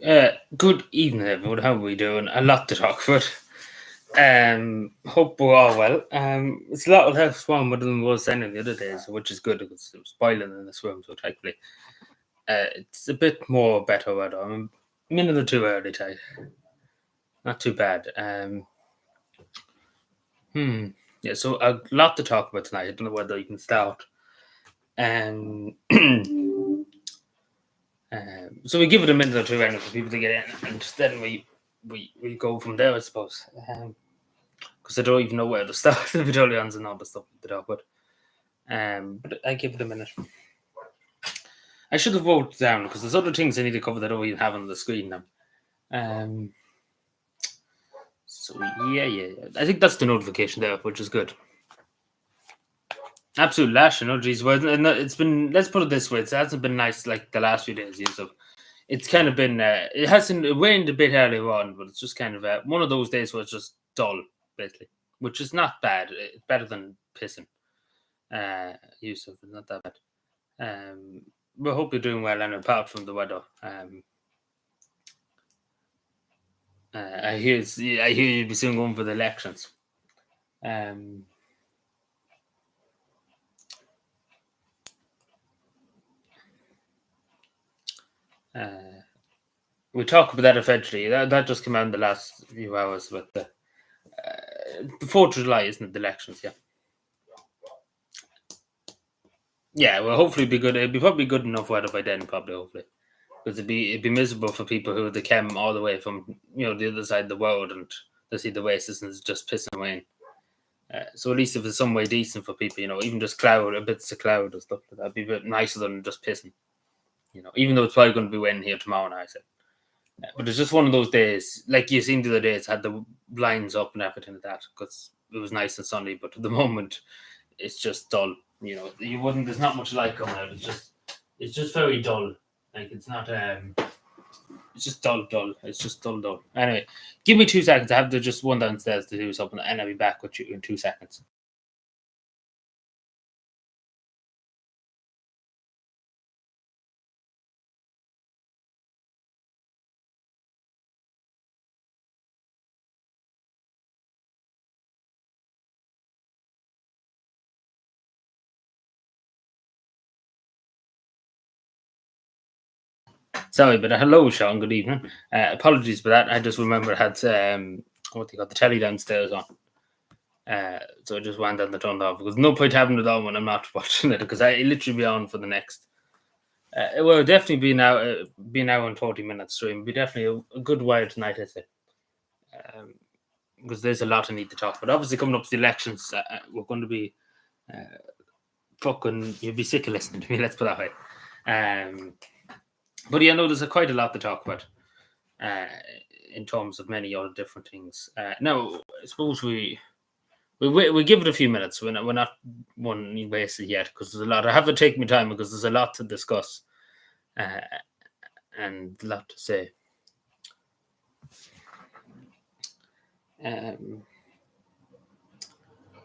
Good evening, everyone. How are we doing? A lot to talk about. Hope we're all well. It's a lot less warmer than it was any of the other days, which is good because it was boiling in this room. So thankfully, it's a bit more better weather. I'm a minute or two early, Ty. Not too bad. Yeah. So a lot to talk about tonight. I don't know whether you can start. Um, so we give it a minute or two anyway for people to get in, and then we go from there, I suppose. Because I don't even know where to start. To be totally honest, and all the stuff to talk about. But I give it a minute. I should have wrote down because there's other things I need to cover that I don't even have on the screen now. So yeah. I think that's the notification there, which is good. Absolute lash, geez. Well, it's been. Let's put it this way: it hasn't been nice like the last few days. So it's kind of been. It hasn't. It rained a bit earlier on, but it's just kind of one of those days where it's just dull, basically, which is not bad. It's better than pissing. Yusuf, it's not that bad. We hope you're doing well, and apart from the weather, I hear you'll be soon going for the elections. We'll talk about that eventually. That just came out in the last few hours, but the 4th of July, isn't it? The elections, yeah. Yeah, well, hopefully it'll be good. It'll be probably good enough weather by then, probably, hopefully. Because it'd be miserable for people who they came all the way from the other side of the world and they see the races and it's just pissing away. So at least if it's some way decent for people, even just a bits of cloud and stuff like that, would be a bit nicer than just pissing. Even though it's probably going to be raining here tomorrow night. But it's just one of those days, like you seen the other day, it's had the blinds up and everything like that because it was nice and sunny. But at the moment, it's just dull. There's not much light coming out. It's just very dull. Like it's not. It's just dull. It's just dull. Anyway, give me 2 seconds. I have to just run downstairs to do something, and I'll be back with you in 2 seconds. Sorry, but hello, Sean. Good evening. Apologies for that. I just remember I had the telly downstairs on. So I just went down the turned off because no point having it on when I'm not watching it because I literally be on for the next. It will definitely be now in 40 minutes stream. It'll be definitely a good while tonight, I say. Because there's a lot I need to talk about. Obviously, coming up to the elections, we're going to be you'll be sick of listening to me. Let's put that way. But yeah, no, there's quite a lot to talk about in terms of many other different things. Now, I suppose we give it a few minutes. We're not one wasted yet because there's a lot. I have to take my time because there's a lot to discuss and a lot to say.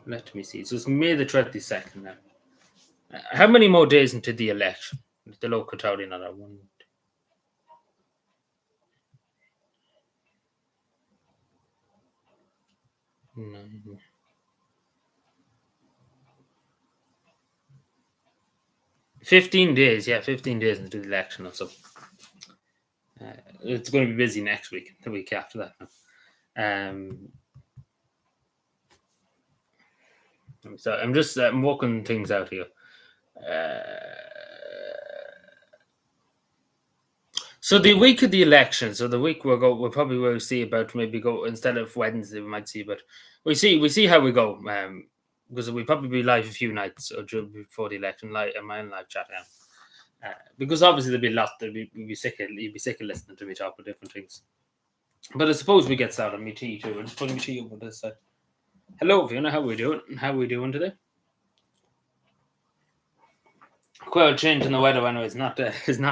Let me see. So it's May the 22nd now. How many more days into the election? The local town another one. 15 days, 15 days into the election or so. It's going to be busy next week, the week after that. So I'm working things out here. So the week of the election, so the week we'll probably will see about maybe go instead of Wednesday, we might see, but we see how we go. Because we'll probably be live a few nights or before the election, my own live chat now. Because obviously there'll be a lot that you'd be sick of listening to me talk about different things. But I suppose we get started. Me tea too. I'm just putting my tea over this side. Hello, Fiona. How are we doing? How are we doing today? Quite a change in the weather anyway. It's not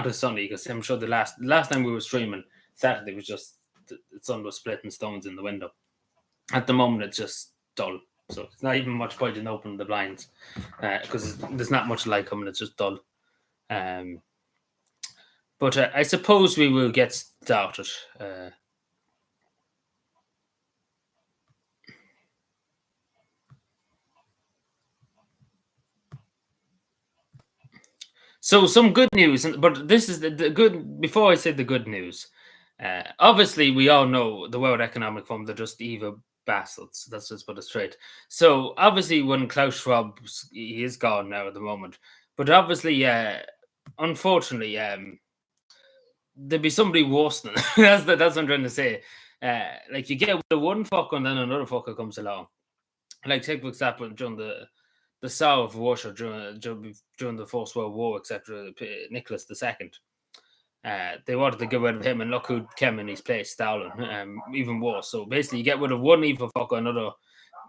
as sunny because I'm sure the last time we were streaming Saturday was just the sun was splitting stones in the window. At the moment, it's just dull. So it's not even much point in opening the blinds because there's not much light coming. It's just dull. But I suppose we will get started. Uh, so some good news, but this is the good. Before I say the good news, obviously we all know the World Economic Forum. They're just evil bastards. That's just put it straight. So obviously, when Klaus Schwab, he is gone now at the moment, but obviously, unfortunately, there'd be somebody worse than that's what I'm trying to say. Like you get the one fucker and then another fucker comes along. Like take for example during the Tsar of Russia during the First World War, etc. Nicholas II. They wanted to get rid of him, and look who came in his place, Stalin. Even worse. So basically, you get rid of one evil fucker, another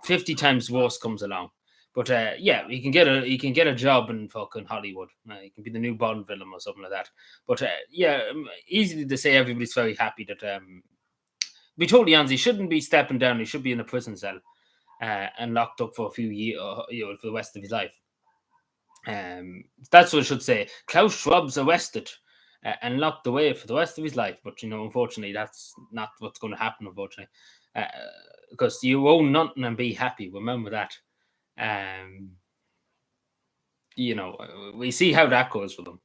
50 times worse comes along. But yeah, he can get a job in fucking Hollywood. He can be the new Bond villain or something like that. But yeah, easily to say everybody's very happy that. Be totally honest, he shouldn't be stepping down. He should be in a prison cell and locked up for a few years, for the rest of his life. That's what I should say. Klaus Schwab's arrested and locked away for the rest of his life. But unfortunately, that's not what's going to happen. Unfortunately, because you own nothing and be happy. Remember that. Um, we see how that goes for them.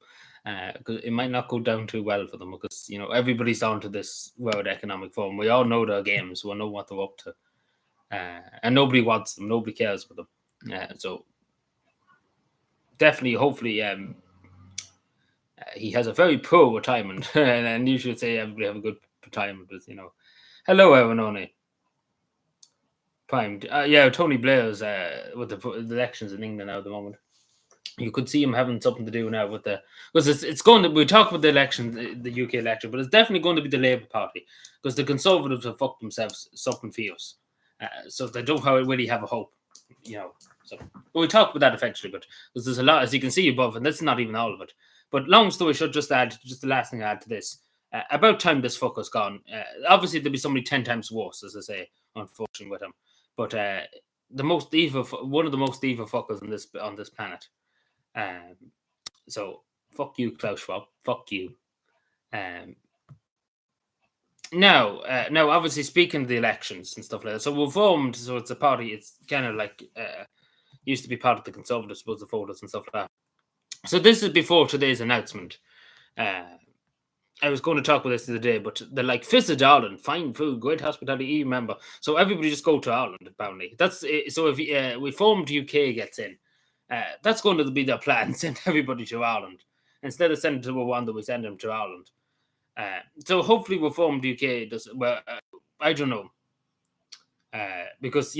Because it might not go down too well for them because everybody's on to this World Economic Forum. We all know their games. We know what they're up to, and nobody wants them. Nobody cares for them. So definitely, hopefully, he has a very poor retirement, and you should say everybody have a good retirement. But hello, Evanoni. Prime, yeah, Tony Blair's with the elections in England now at the moment. You could see him having something to do now with the because it's going to we talk about the election, the UK election, but it's definitely going to be the Labour Party because the Conservatives have fucked themselves something fierce, so they don't really have a hope, So we'll talk about that eventually, but because there's a lot as you can see above, and that's not even all of it. But long story short, just the last thing I add to this. About time this fucker's gone. Obviously, there'll be somebody 10 times worse, as I say, unfortunately with him. But one of the most evil fuckers on this planet. Um, so fuck you, Klaus Schwab. Fuck you. Um, now, obviously, speaking of the elections and stuff like that, so we're formed. So it's a party. It's kind of like used to be part of the Conservatives, suppose the voters and stuff like that. So this is before today's announcement. Uh, I was going to talk about this the other day, but they're like visit Ireland, fine food, great hospitality, EU member. So everybody just go to Ireland. Apparently, that's it. So if we formed UK gets in, that's going to be their plan. Send everybody to Ireland instead of sending to Rwanda. We send them to Ireland. So hopefully, reformed UK does well. I don't know because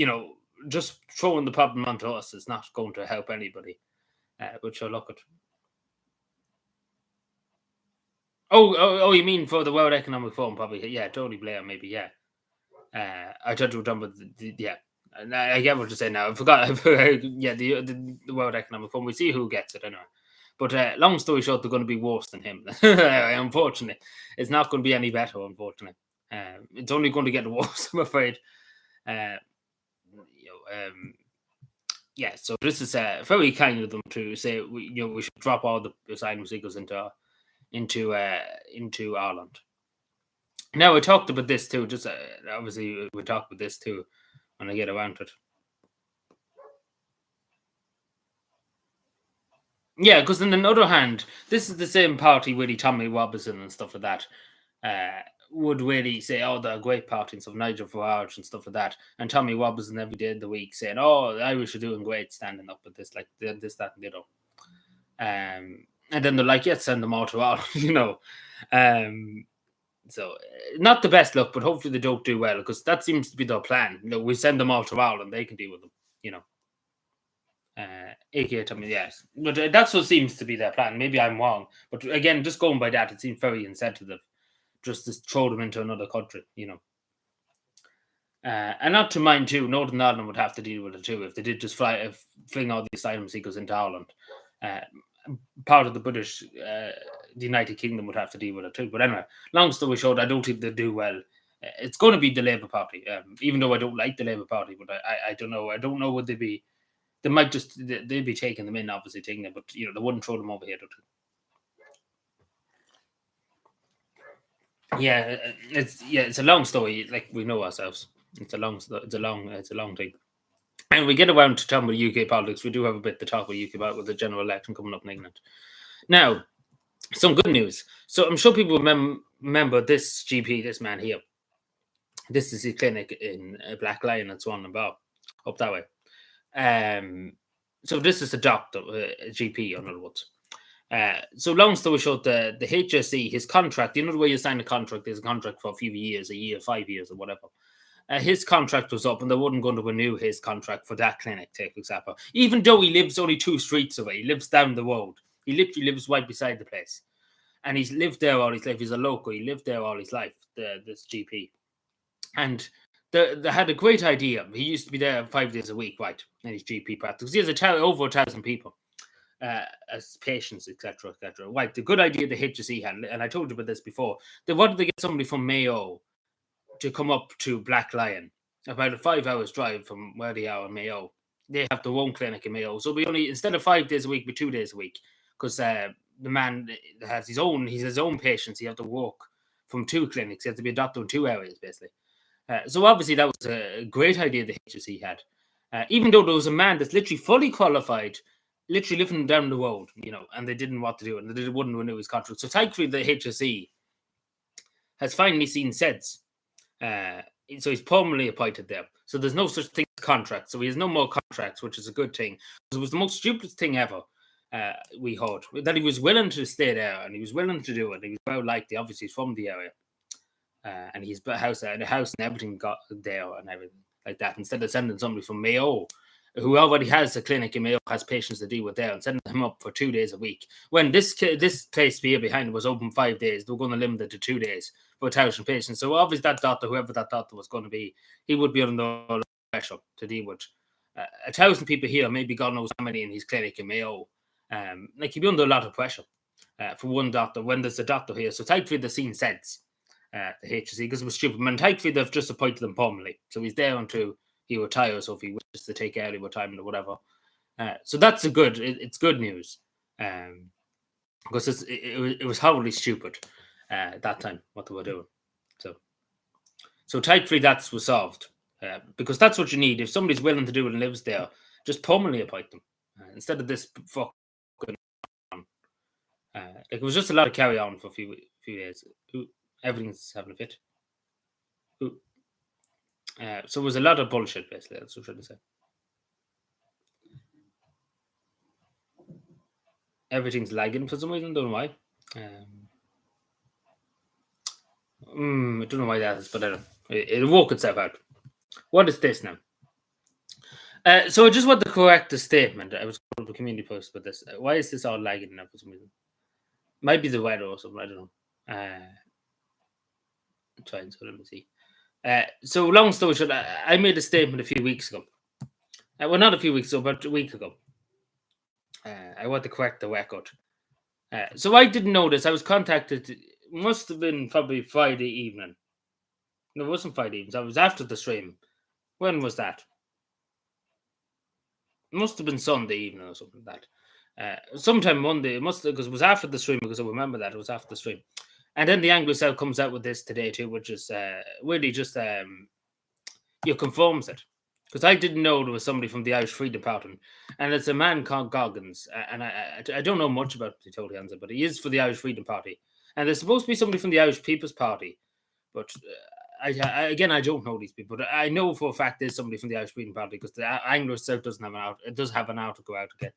just throwing the problem onto us is not going to help anybody. Which I look at. Oh, you mean for the World Economic Forum? Probably, yeah. Tony Blair, maybe, yeah. I tried to remember, yeah. And I get what you're saying now. I forgot. Yeah, the World Economic Forum. We see who gets it anyway. But long story short, they're going to be worse than him. Unfortunately, it's not going to be any better. Unfortunately, it's only going to get worse. I'm afraid. Uh, yeah. So this is very kind of them to say we should drop all the asylum seekers into Ireland. Now we talked about this too. Just obviously we talked about this too when I get around to it. Yeah, because on the other hand, this is the same party really Tommy Robinson and stuff like that would really say, "Oh, they're a great party" and stuff. Nigel Farage and stuff like that, and Tommy Robinson every day of the week saying, "Oh, the Irish are doing great, standing up with this, like this, that, and the other." And then they're like, "Yeah, send them all to Ireland," Um, So not the best luck, but hopefully they don't do well because that seems to be their plan. We send them all to Ireland, they can deal with them. AKA Tommy, yes, but that's what seems to be their plan. Maybe I'm wrong, but again, just going by that, it seems very insensitive just to throw them into another country. And not to mind too, Northern Ireland would have to deal with it too if they did just fling all the asylum seekers into Ireland. Uh, Part of the British, the United Kingdom would have to deal with it too. But anyway, long story short, I don't think they do well. It's going to be the Labour Party, even though I don't like the Labour Party. But I don't know. I don't know what they'd be. They might just they'd be taking them in, obviously taking them, but they wouldn't throw them over here. Yeah, it's a long story. Like we know ourselves, it's a long thing. And we get around to talking about UK politics. We do have a bit to talk about UK about with the general election coming up in England. Now, some good news. So I'm sure people remember this GP, this man here. This is his clinic in Black Lion and Swan and Bar, up that way. Um, so this is a doctor, a GP, in other words. So long story short, the HSE, his contract, you know the way you sign a contract, there's a contract for a few years, a year, 5 years, or whatever. His contract was up and they weren't going to renew his contract for that clinic, take example. Even though he lives only 2 streets away, he lives down the road. He literally lives right beside the place. And he's lived there all his life. He's a local. He lived there all his life, this GP. And they had a great idea. He used to be there 5 days a week, right, in his GP practice. He has over 1,000 people as patients, etc., etc. Right, the good idea the HSE had, and I told you about this before, they wanted to get somebody from Mayo to come up to Black Lion, about a 5 hours drive from where they are in Mayo. They have their own clinic in Mayo, so we only, instead of 5 days a week, be 2 days a week, because the man has his own patients. He has to walk from 2 clinics. He has to be a doctor in 2 areas, basically. So obviously that was a great idea the HSE had. Even though there was a man that's literally fully qualified, literally living down the road, and they didn't want to do it, and they wouldn't renew his contract. So thankfully the HSE has finally seen sense. So he's permanently appointed there. So there's no such thing as contracts. So he has no more contracts, which is a good thing. It was the most stupidest thing ever. We heard that he was willing to stay there and he was willing to do it. He was well liked. Obviously, he's from the area. And he's a house and everything got there and everything like that. Instead of sending somebody from Mayo, who already has a clinic in Mayo, has patients to deal with there, and sending him up for 2 days a week. When this place here behind was open 5 days, they were going to limit it to 2 days for 1,000 patients. So obviously that doctor, whoever that doctor was going to be, he would be under a lot of pressure to deal with. 1,000 people here, maybe God knows how many in his clinic in Mayo. Like he'd be under a lot of pressure for one doctor when there's a doctor here. So thankfully they've seen sense. The HSE, because it was stupid. And thankfully they've just appointed him permanently, so he's there until he retires, or if he wishes to take early retirement or whatever. So that's it's good news, because it was horribly stupid at that time what they were doing. So thankfully that's resolved, because that's what you need. If somebody's willing to do it and lives there, just permanently appoint them instead of this fucking. It was just a lot of carry on for a few days. Everything's having a fit. So it was a lot of bullshit, basically. That's what I'm trying to say. Everything's lagging for some reason. Don't know why. I don't know why that is, but I don't know. It woke itself out. What is this now? So I just want to correct the statement. I was called the community post about this. Why is this all lagging now for some reason? Might be the weather or something. I don't know. Trying, so let me see. So long story short, I made a statement a few weeks ago. Well, not a few weeks ago, but a week ago. I want to correct the record. So I didn't know this. I was contacted. It must have been probably Friday evening. No, it wasn't Friday evening. I was after the stream. When was that? It must have been Sunday evening or something like that. Sometime Monday. It must have, because it was after the stream, because I remember that it was after the stream. And then the Anglo South comes out with this today too, which is really just confirms it. Because I didn't know there was somebody from the Irish Freedom Party, and it's a man called Goggins, and I don't know much about the total answer, but he is for the Irish Freedom Party, and there's supposed to be somebody from the Irish People's Party, but I don't know these people, but I know for a fact there's somebody from the Irish Freedom Party, because the Anglo South does have an article out to get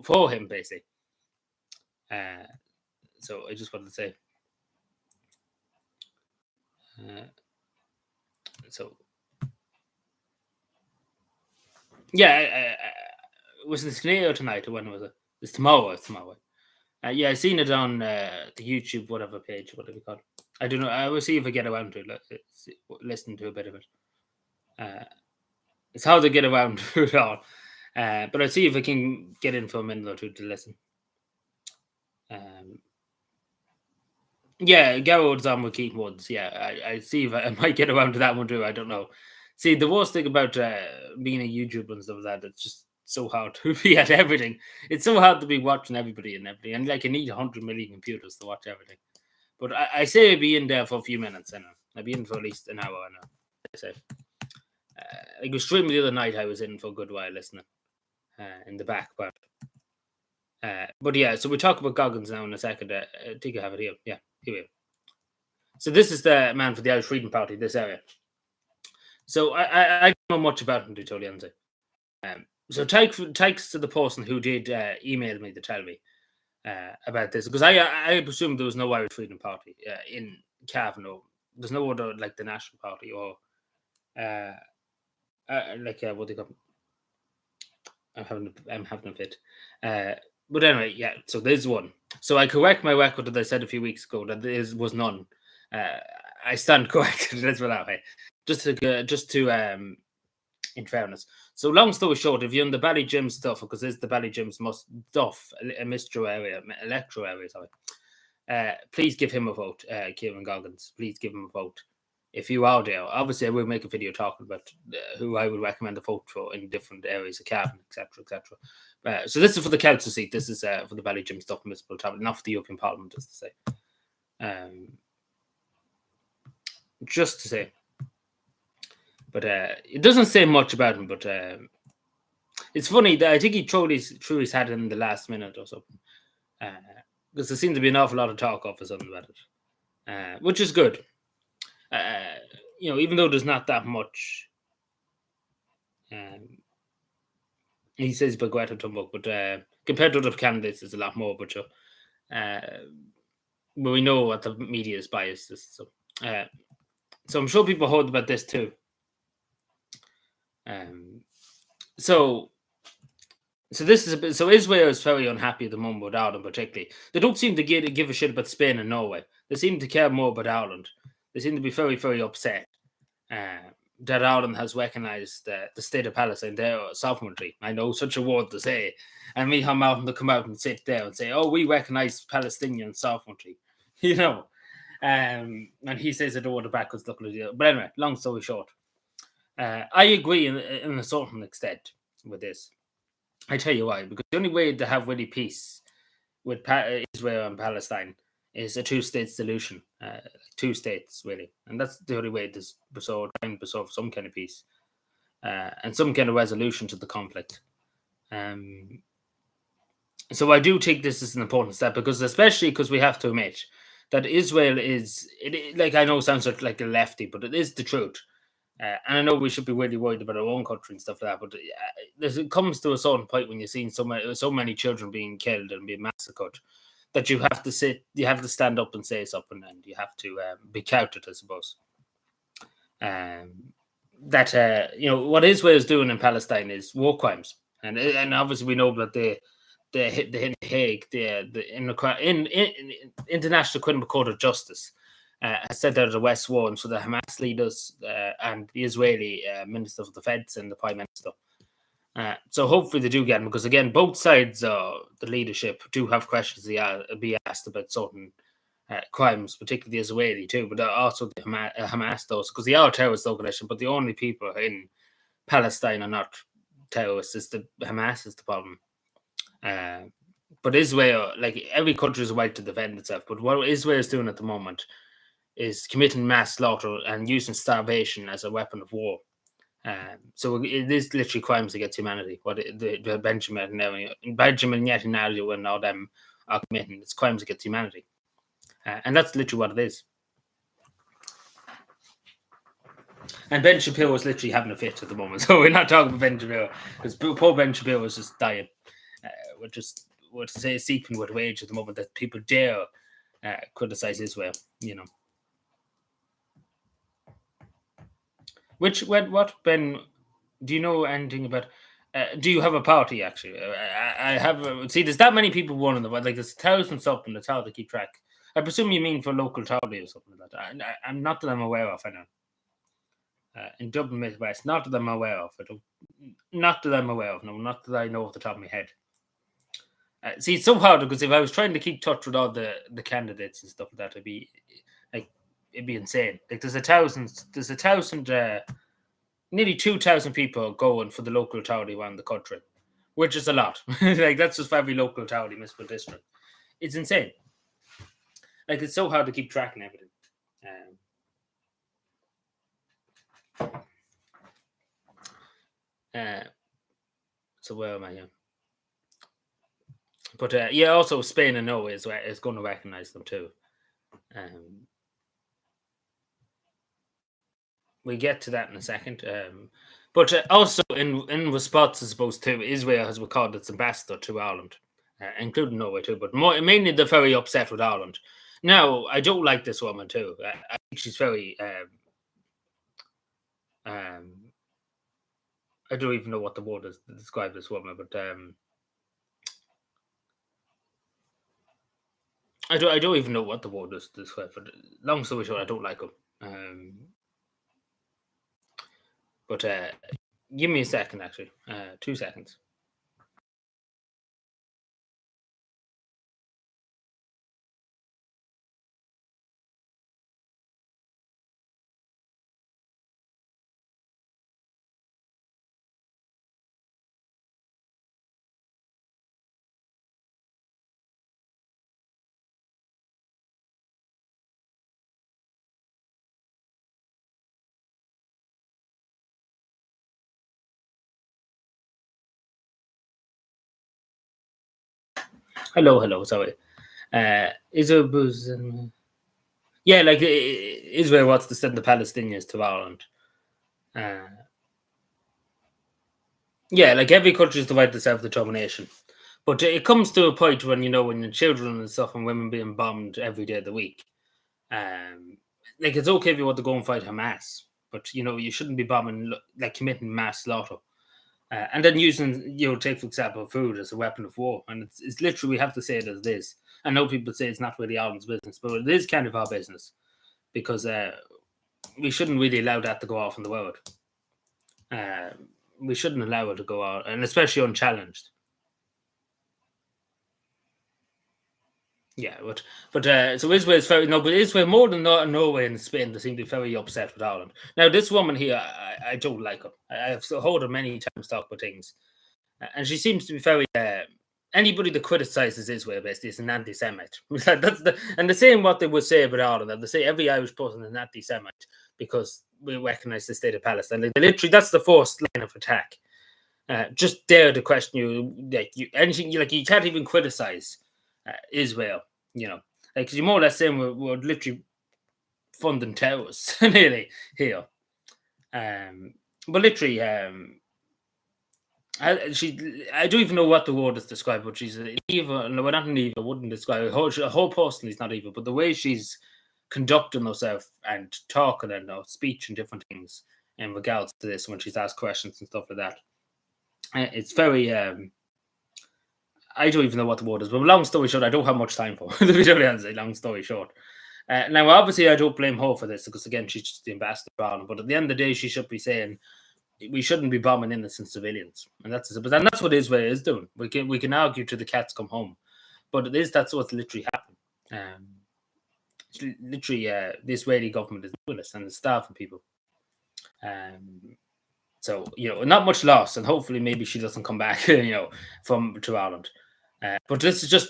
for him, basically. So I just wanted to say. So yeah, was it today or tonight, or when was it? It's tomorrow. It's tomorrow. Yeah, I seen it on the YouTube, whatever page, whatever you call it. I don't know. I will see if I get around to it. Listen to a bit of it. It's hard to get around to it all. But I'll see if I can get in for a minute or two to listen. Yeah, Garrow's on with Keith Woods. Yeah, I see if I might get around to that one too. I don't know. See, the worst thing about being a YouTuber and stuff like that, it's just so hard to be at everything. It's so hard to be watching everybody and everything. And like, you need 100 million computers to watch everything. But I say I'd be in there for a few minutes. I know I'd be in for at least an hour. I know. I say. Like it was streaming the other night. I was in for a good while listening in the back, but yeah. So we talk about Goggins now in a second. I think I have it here. Yeah, here we go. So this is the man for the Irish Freedom Party, this area. So I don't know much about him, to tell you honestly. So thanks to the person who did email me to tell me about this, because I presumed there was no Irish Freedom Party in Cavan, or there's no other like the National Party or what they call. I'm having a fit. But anyway, yeah. So there's one. So I correct my record that I said a few weeks ago that there was none. I stand corrected. Let's put it that way. Just to in fairness. So long story short, if you're in the Ballygym stuff, because this is the Ballygym's most stuff, a electro area, sorry. Please give him a vote, Kieran Goggins. Please give him a vote. If you are there, obviously I will make a video talking about who I would recommend a vote for in different areas of Cavan, etc., etc. So this is for the council seat. This is for the Ballygym stuff, municipal town, not for the European Parliament, just to say. Just to say. But it doesn't say much about him. But it's funny that I think he threw his hat in the last minute or something, because there seems to be an awful lot of talk of a sudden about it, which is good. Even though there's not that much, he says about Greta Thunberg, but compared to other candidates, there's a lot more. But we know what the media is biased. So I'm sure people heard about this too. So Israel is very unhappy at the moment with Ireland, particularly. They don't seem to give a shit about Spain and Norway. They seem to care more about Ireland. They seem to be very, very upset that Ireland has recognised the state of Palestine, their sovereignty. I know, such a word to say. And me come out and sit there and say, "Oh, we recognise Palestinian sovereignty," And he says it over the backwards look at it. But anyway, long story short, I agree in a certain extent with this. I tell you why, because the only way to have really peace with Israel and Palestine is a two-state solution, 2 states really, and that's the only way to preserve some kind of peace and some kind of resolution to the conflict. So I do think this is an important step, especially because we have to admit that Israel I know it sounds like a lefty, but it is the truth. And I know we should be really worried about our own country and stuff like that, but it comes to a certain point when you're seeing so many children being killed and being massacred that you have to stand up and say something, and you have to be counted, I suppose. What Israel is doing in Palestine is war crimes, and obviously we know that the Hague, the International Criminal Court of Justice, has said that the West Wall, so the Hamas leaders and the Israeli Minister of Defense and the Prime Minister. So hopefully they do get them, because again, both sides, the leadership, do have questions to be asked about certain crimes, particularly the Israeli too, but also the Hamas does, because they are a terrorist organization, but the only people in Palestine are not terrorists. It's the Hamas is the problem. But Israel, like every country, has a right to defend itself. But what Israel is doing at the moment is committing mass slaughter and using starvation as a weapon of war. So it is literally crimes against humanity. What the Benjamin Netanyahu and all them are committing, it's crimes against humanity, and that's literally what it is. And Ben Shapiro is literally having a fit at the moment, so we're not talking about Ben Shapiro, because poor Ben Shapiro is just dying. We're seeping with rage at the moment that people dare criticize Israel. What Ben? Do you know anything about? Do you have a party actually? I have. See, there's that many people running the world. Like there's thousands up, and it's hard to keep track. I presume you mean for local party or something like that. I'm not that I'm aware of. I know. In Dublin Midwest, not that I'm aware of. Not that I'm aware of. No, not that I know off the top of my head. See, it's so hard, because if I was trying to keep touch with all the candidates and stuff like that, it'd be insane. Like there's 1,000, nearly 2,000 people going for the local authority around the country, which is a lot. Like that's just for every local authority, municipal district. It's insane. Like it's so hard to keep track and everything. Uh, so where am I here? But yeah, also Spain and Norway is going to recognise them too. Um, we get to that in a second. But also in response, I suppose, to Israel has recalled its ambassador to Ireland, including Norway too. But mainly they're very upset with Ireland. Now, I don't like this woman too. I think she's very. Um, I don't even know what the word is to describe this woman, but I don't even know what the word is to describe. But long story short, I don't like her. But give me a second, actually. 2 seconds. Hello, hello. Sorry. Israel, yeah, like Israel wants to send the Palestinians to Ireland. Uh, yeah, like every country is the right to self determination, but it comes to a point when when the children and stuff and women being bombed every day of the week. Um, like it's okay if you want to go and fight Hamas, but you shouldn't be bombing like committing mass slaughter. And then using, take for example, food as a weapon of war. And it's literally, we have to say it as it is. I know people say it's not really Ireland's business, but it is kind of our business because we shouldn't really allow that to go off in the world. Uh, we shouldn't allow it to go out, and especially unchallenged. Yeah, but so Israel is very no, but Israel more than Norway and Spain, they seem to be very upset with Ireland. Now, this woman here, I don't like her. I've heard her many times talk about things, and she seems to be very. Anybody that criticizes Israel basically is an anti-Semite. That's and the same what they would say about Ireland. They say every Irish person is an anti-Semite because we recognize the state of Palestine. Like, literally, that's the first line of attack. Just dare to question anything. You can't even criticize Israel. Like 'cause you're more or less saying we're literally funding terrorists nearly here. But literally, I don't even know what the word is described, but she's an evil. No, not an evil. I wouldn't describe her whole person is not evil, but the way she's conducting herself and talking and her speech and different things in regards to this when she's asked questions and stuff like that, it's very. I don't even know what the word is, but long story short, I don't have much time for. To be totally honest, long story short. Now, obviously, I don't blame her for this because, again, she's just the ambassador of Ireland. But at the end of the day, she should be saying we shouldn't be bombing innocent civilians, and that's what Israel is doing. We can argue till the cats come home, but that's what's literally happening. Literally, the Israeli government is doing this and it's starving people. So not much loss, and hopefully maybe she doesn't come back, to Ireland. But this is just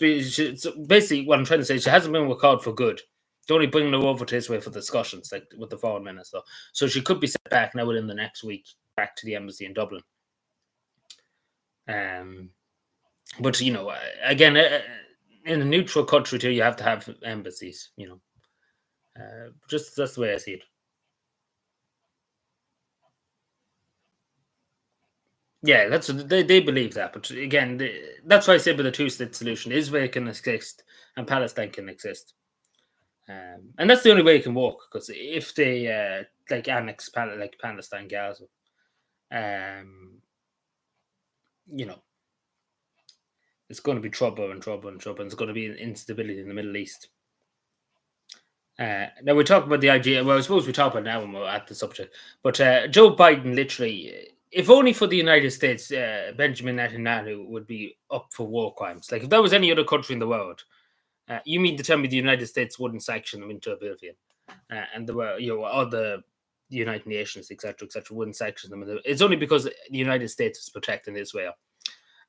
so basically what I'm trying to say. She hasn't been recalled for good. They're only bringing her over to Israel for discussions, like with the foreign minister. So she could be sent back now within the next week, back to the embassy in Dublin. But again, in a neutral country too, you have to have embassies. Just that's the way I see it. Yeah, they believe that, but again, that's why I say with the two-state solution, Israel can exist and Palestine can exist, and that's the only way it can work. Because if they like annex like Palestine, Gaza, you know, it's going to be trouble and trouble and trouble. And there's going to be instability in the Middle East. Now we talk about the idea. Well, I suppose we talk about it now when we're at the subject. But Joe Biden, literally, if only for the United States, Benjamin Netanyahu would be up for war crimes. Like if there was any other country in the world, you mean to tell me the United States wouldn't sanction them into oblivion, and there were all the United Nations, etc., wouldn't sanction them. It's only because the United States is protecting Israel,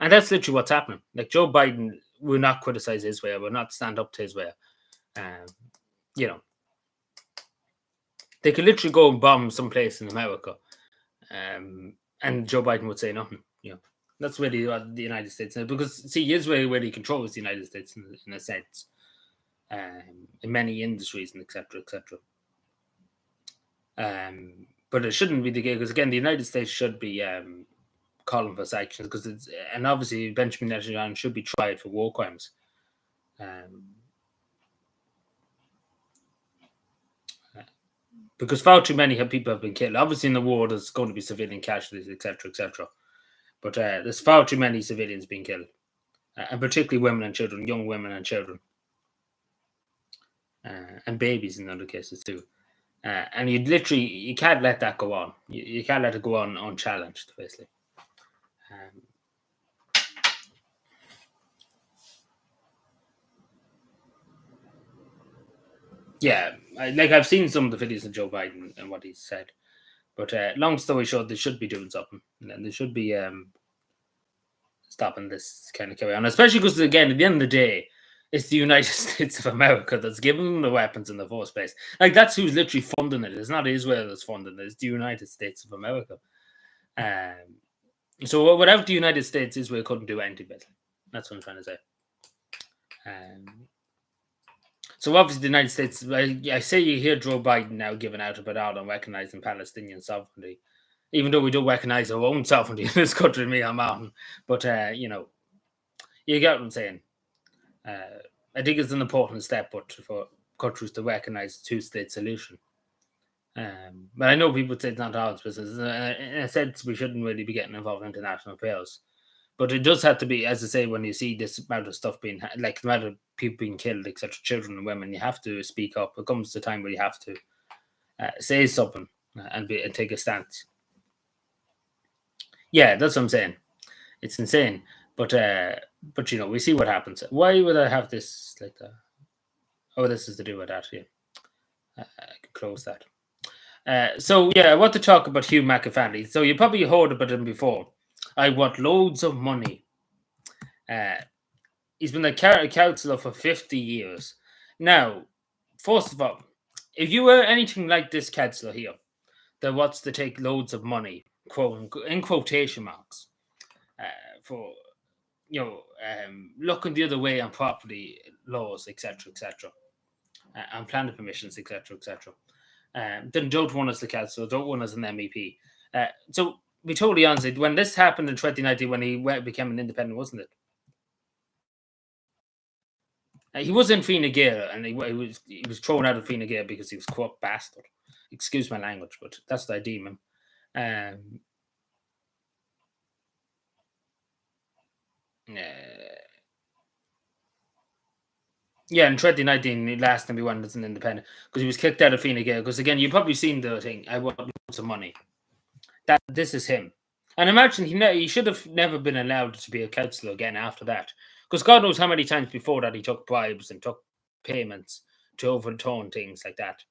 and that's literally what's happening. Like Joe Biden will not criticize Israel, will not stand up to Israel. You know, they could literally go and bomb some place in America, and Joe Biden would say nothing. That's really what the United States is, because see, Israel really controls the United States in a sense, in many industries and etc. etc. But it shouldn't be the case, because again, the United States should be calling for sanctions, because and obviously Benjamin Netanyahu should be tried for war crimes. Because far too many people have been killed. Obviously, in the war, there's going to be civilian casualties, etc., etc. But there's far too many civilians being killed, and particularly women and children, young women and children, and babies in other cases too. And you can't let that go on. You can't let it go on unchallenged, basically. I've seen some of the videos of Joe Biden and what he's said, but long story short, they should be doing something, and they should be stopping this kind of carry on, especially because, again, at the end of the day, it's the United States of America that's giving them the weapons in the first place. Like, that's who's literally funding it. It's not Israel that's funding it. It's the United States of America. So without the United States, Israel couldn't do anything better. That's what I'm trying to say. So obviously the United States, I say you hear Joe Biden now giving out about all and recognizing Palestinian sovereignty, even though we don't recognize our own sovereignty in this country, me and Martin. But, you get what I'm saying. I think it's an important step, but for countries to recognize the two-state solution. But I know people say it's not our business. In a sense, we shouldn't really be getting involved in international affairs. But it does have to be, as I say, when you see this amount of stuff being, like the amount of people being killed, etc., children and women, you have to speak up. It comes to a time where you have to say something and take a stance. Yeah, that's what I'm saying. It's insane. But we see what happens. Why would I have this like that? Oh, this is to do with that. Yeah, I can close that. So yeah, I want to talk about Hugh McAfee. So you probably heard about him before. I want loads of money. He's been a councillor for 50 years. Now, first of all, if you were anything like this councillor here, that wants to take loads of money, in quotation marks, for looking the other way on property laws, etc., etc., and planning permissions, etc., etc., then don't run as the councillor, don't run as an MEP. So, be totally honest, when this happened in 2019, when he became an independent, wasn't it? He was in Fine Gael, and he was thrown out of Fine Gael because he was a corrupt bastard. Excuse my language, but that's what I deem him. Yeah, in 2019, last time he won as an independent, because he was kicked out of Fine Gael. Because again, you've probably seen the thing. I want loads of money. This is him. And imagine he should have never been allowed to be a councillor again after that. Because God knows how many times before that he took bribes and took payments to overturn things like that.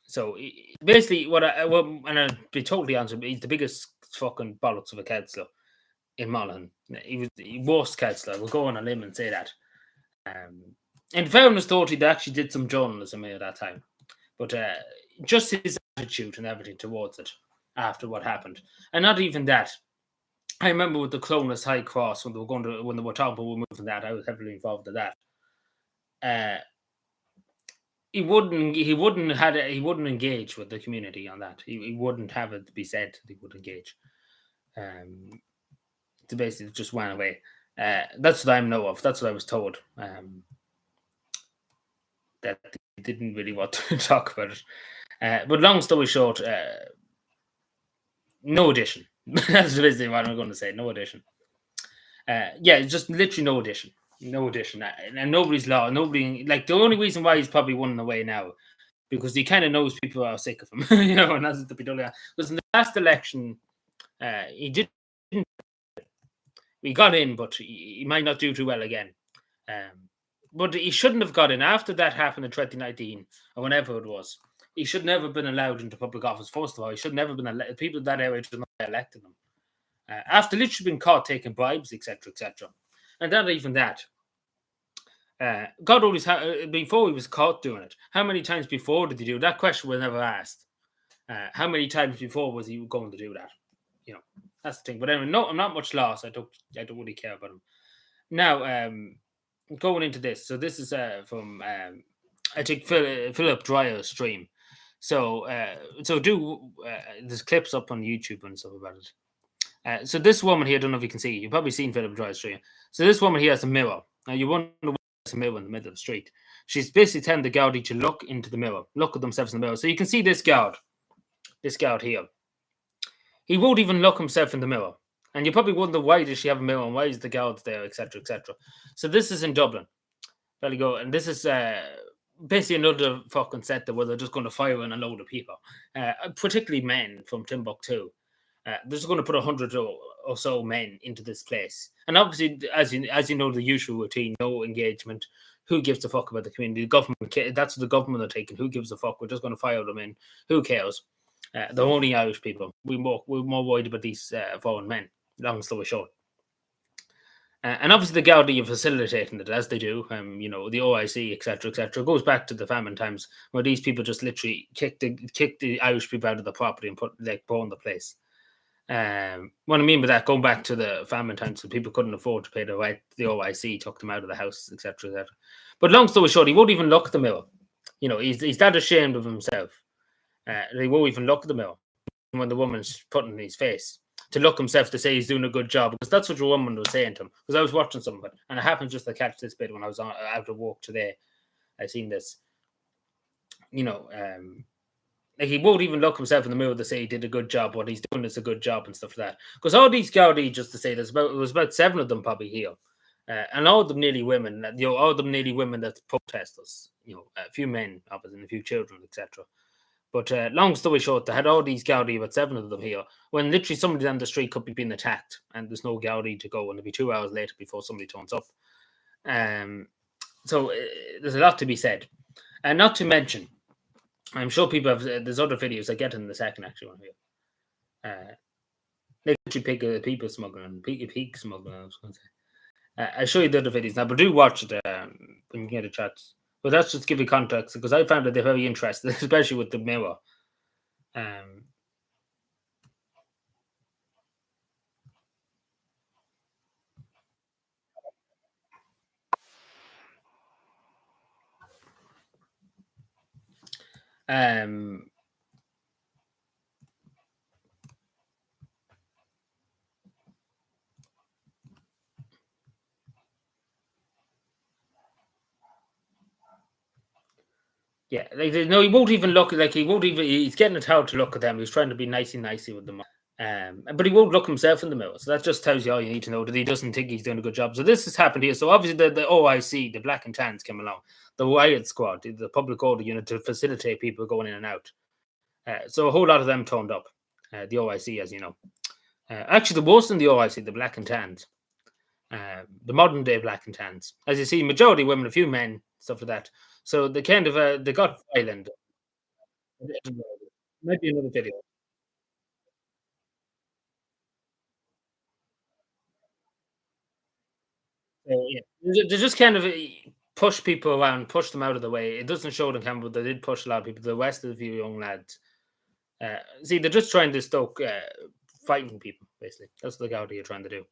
So basically, and I'll be totally honest, he's the biggest fucking bollocks of a councillor in Monaghan. He was the worst councillor. We'll go on a limb and say that. In fairness, thought he actually did some journalism at that time, but just his attitude and everything towards it after what happened, and not even that. I remember with the Clonus High Cross when they were talking about moving that. I was heavily involved in that. He wouldn't engage with the community on that. He wouldn't have it be said that he would engage. To basically just went away. That's what I know of. That's what I was told. That he didn't really want to talk about it. But long story short, no addition. That's basically what I'm going to say. No addition. Just literally no addition. No addition. And nobody's law. Nobody, like, the only reason why he's probably running away now, because he kind of knows people are sick of him. And that's the totally. Because in the last election, he didn't. He got in, but he might not do too well again. But he shouldn't have got in. After that happened in 2019, or whenever it was, he should never have been allowed into public office. First of all, he should never have been elected. People in that area should not have elected him. After literally being caught taking bribes, etc., etc. And not even that. God always before he was caught doing it. How many times before did he do it? That question was never asked. How many times before was he going to do that? You know, that's the thing. But anyway, no, I'm not much lost. I don't really care about him now. Going into this, so this is from I think Philip Dreyer's stream. So do there's clips up on YouTube and stuff about it. So this woman here, I don't know if you can see, you've probably seen Philip Dry's stream. So this woman here has a mirror. Now you wonder why there's a mirror in the middle of the street. She's basically telling the Gaudi to look into the mirror, look at themselves in the mirror. So you can see this guard here. He won't even look himself in the mirror. And you probably wonder why does she have a mirror and why is the guard there, etc., etc. So this is in Dublin. There you go. And this is basically another fucking set where they're just going to fire in a load of people, particularly men from Timbuktu. They're just going to put 100 or so men into this place, and obviously, as you know, the usual routine: no engagement. Who gives a fuck about the community? The government. That's what the government are taking. Who gives a fuck? We're just going to fire them in. Who cares? They're only Irish people. We're more worried about these foreign men. Long story short. And obviously, the Gaudi are facilitating it as they do. You know, the OIC, etc., etc. Goes back to the famine times where these people just literally kick the Irish people out of the property and burn the place. What I mean by that, going back to the famine times, so people couldn't afford to pay the rent, the OIC took them out of the house, etc., etc. But long story short, he won't even look at the mirror. You know, he's that ashamed of himself. He won't even look at the mirror when the woman's putting in his face to look himself to say he's doing a good job, because that's what your woman was saying to him. Because I was watching some of it, and it happened just to catch this bit when I was out of work today. I seen this. You know, like he won't even look himself in the mirror to say he did a good job. What he's doing is a good job and stuff like that. Because all these Gaudi, just to say, there was about 7 of them probably here, and all of them nearly women. You know, all of them nearly women that protesters. You know, a few men, obviously, and a few children, etc. But long story short, they had all these Gaudi, about 7 of them here, when literally somebody down the street could be being attacked, and there's no Gaudi to go, and it'll be 2 hours later before somebody turns up. So there's a lot to be said, and not to mention. I'm sure people have. There's other videos I get in the second actually one here. They literally people smuggling and pig smuggling. I was going to say. I'll show you the other videos now, but do watch it when you get a chance. But that's just to give you context, because I found that they're very interesting, especially with the mirror. Yeah, like no, he won't even look. Like he won't even. He's getting a towel to look at them. He's trying to be nicey with them. But he won't look himself in the mirror. So that just tells you all you need to know, that he doesn't think he's doing a good job. So this has happened here. So obviously the OIC, the Black and Tans, came along, the riot squad, the public order unit, to facilitate people going in and out. So a whole lot of them turned up. The OIC, as you know, actually the worst in the OIC, the Black and Tans, the modern day Black and Tans, as you see, majority women, a few men, stuff like that. So they kind of they got violent. Might be another video. So, yeah, they just kind of push people around, push them out of the way. It doesn't show them camera, but they did push a lot of people. The rest of the few young lads, see, they're just trying to stoke fighting people. Basically, that's what the Gaudi are trying to do.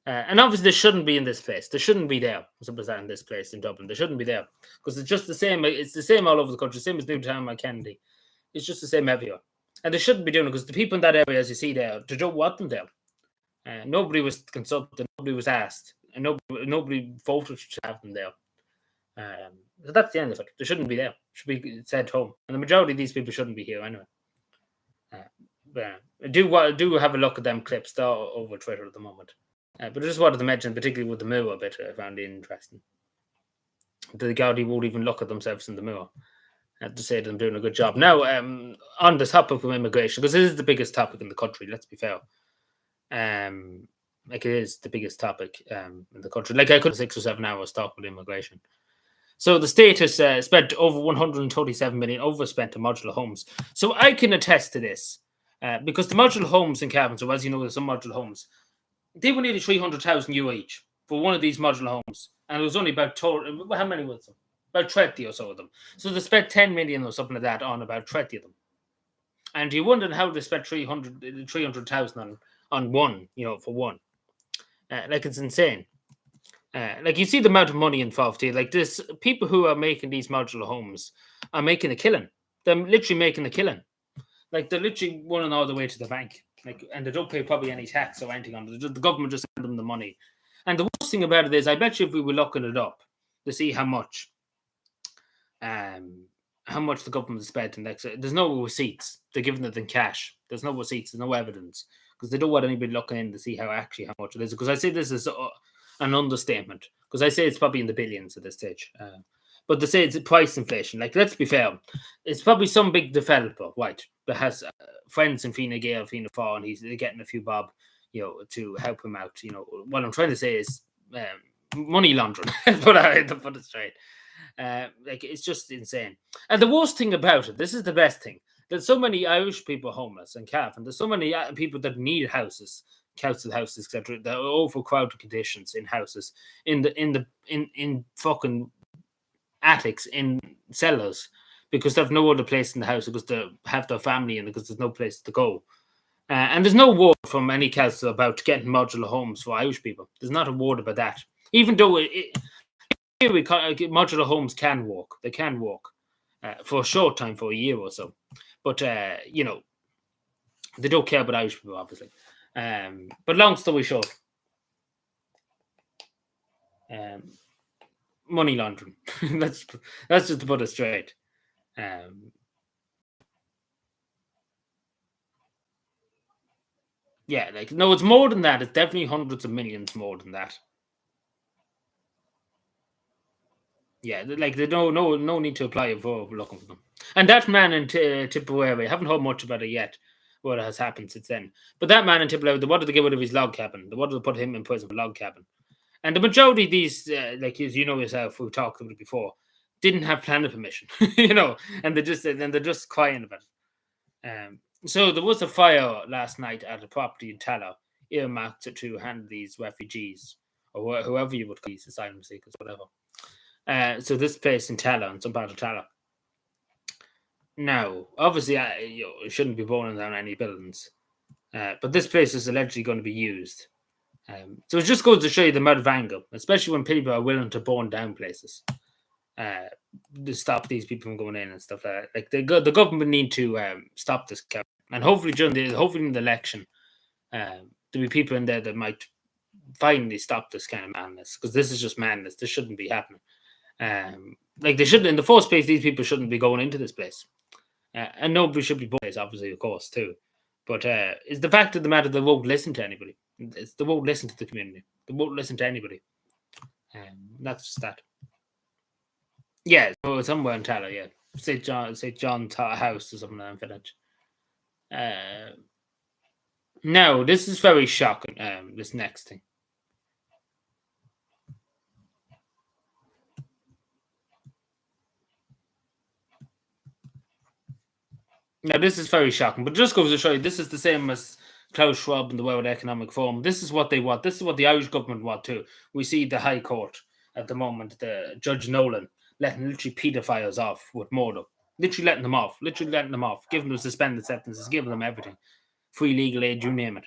And obviously, they shouldn't be in this place. They shouldn't be there. Simple as that, in this place in Dublin. They shouldn't be there, because it's just the same. It's the same all over the country. Same as Newtown, my Kennedy. It's just the same everywhere. And they shouldn't be doing it, because the people in that area, as you see there, they don't want them there. Nobody was consulted, nobody was asked, and nobody voted to have them there. So that's the end of it. They shouldn't be there. Should be sent home. And the majority of these people shouldn't be here anyway. Do have a look at them clips. They're over Twitter at the moment. But I just wanted to mention, particularly with the mirror bit, I found it interesting. The Gaudi won't even look at themselves in the mirror. I have to say that I'm doing a good job. Now, on the topic of immigration, because this is the biggest topic in the country, let's be fair. Like it is the biggest topic in the country. Like I could 6 or 7 hours talk about immigration. So the state has spent over 137 million overspent on modular homes. So I can attest to this because the modular homes in Cavan, so as you know, there's some modular homes, they were nearly 300,000 euro each. for one of these modular homes, and it was only about how many was them? About 30 or so of them. So they spent 10 million or something like that on about 30 of them. And you wondered how they spent 300,000 on one, for one. Like, it's insane. Like, you see the amount of money involved here. Like, this people who are making these modular homes are making a killing. They're literally making a killing. Like, they're literally running all the way to the bank. Like, and they don't pay probably any tax or anything on it. The government just sends them the money. And the worst thing about it is, I bet you if we were looking it up to see how much the government spent, and like, there's no receipts. They're giving it in cash. There's no receipts. There's no evidence because they don't want anybody looking in to see how much it is. Because I say this is an understatement. Because I say it's probably in the billions at this stage. But they say it's price inflation. Like, let's be fair, it's probably some big developer, right, that has friends in Fine Gael, Fianna Fáil, and he's getting a few bob, to help him out. What I'm trying to say is money laundering. Put it straight. Like, it's just insane. And the worst thing about it, this is the best thing, there's so many Irish people homeless in cavan. There's so many people that need houses, council houses, etc. That are overcrowded conditions in houses, in fucking attics, in cellars, because they have no other place in the house because they have their family in it, because there's no place to go. And there's no word from any council about getting modular homes for Irish people. There's not a word about that. Even though modular homes can work. They can work for a short time, for a year or so. But, they don't care about Irish people, obviously. But long story short, money laundering. That's just to put it straight. Yeah, like, no, it's more than that. It's definitely hundreds of millions more than that. Yeah, like, they no need to apply for looking for them. And that man in Tipperary, I haven't heard much about it yet, what has happened since then. But that man in Tipperary, they wanted to get rid of his log cabin. They wanted to put him in prison for log cabin. And the majority of these, like, as you know yourself, we talked about it before, didn't have planning permission, and they're just crying about it. So there was a fire last night at a property in Tala, earmarked to handle these refugees, or whoever you would call these asylum seekers, whatever. So this place in Tala, in some part of Tala. Now, obviously, it shouldn't be burning down any buildings, but this place is allegedly going to be used. So it just goes to show you the amount of anger, especially when people are willing to burn down places to stop these people from going in and stuff like that. Like, the government need to stop this, and hopefully in the election, there'll be people in there that might finally stop this kind of madness, because this is just madness. This shouldn't be happening. Like, they shouldn't, in the first place, these people shouldn't be going into this place, and nobody should be boys, obviously, of course, too. But it's the fact of the matter, they won't listen to anybody. They won't listen to the community. They won't listen to anybody. That's just that. Yeah, so somewhere in Tala, yeah. St. John's House or something like that. Now, this is very shocking, this next thing. Now, this is very shocking, but just goes to show you, this is the same as Klaus Schwab and the World Economic Forum. This is what they want. This is what the Irish government want too. We see the High Court at the moment, the Judge Nolan, letting literally paedophiles off with murder. Literally letting them off. Giving them suspended sentences, giving them everything. Free legal aid, you name it.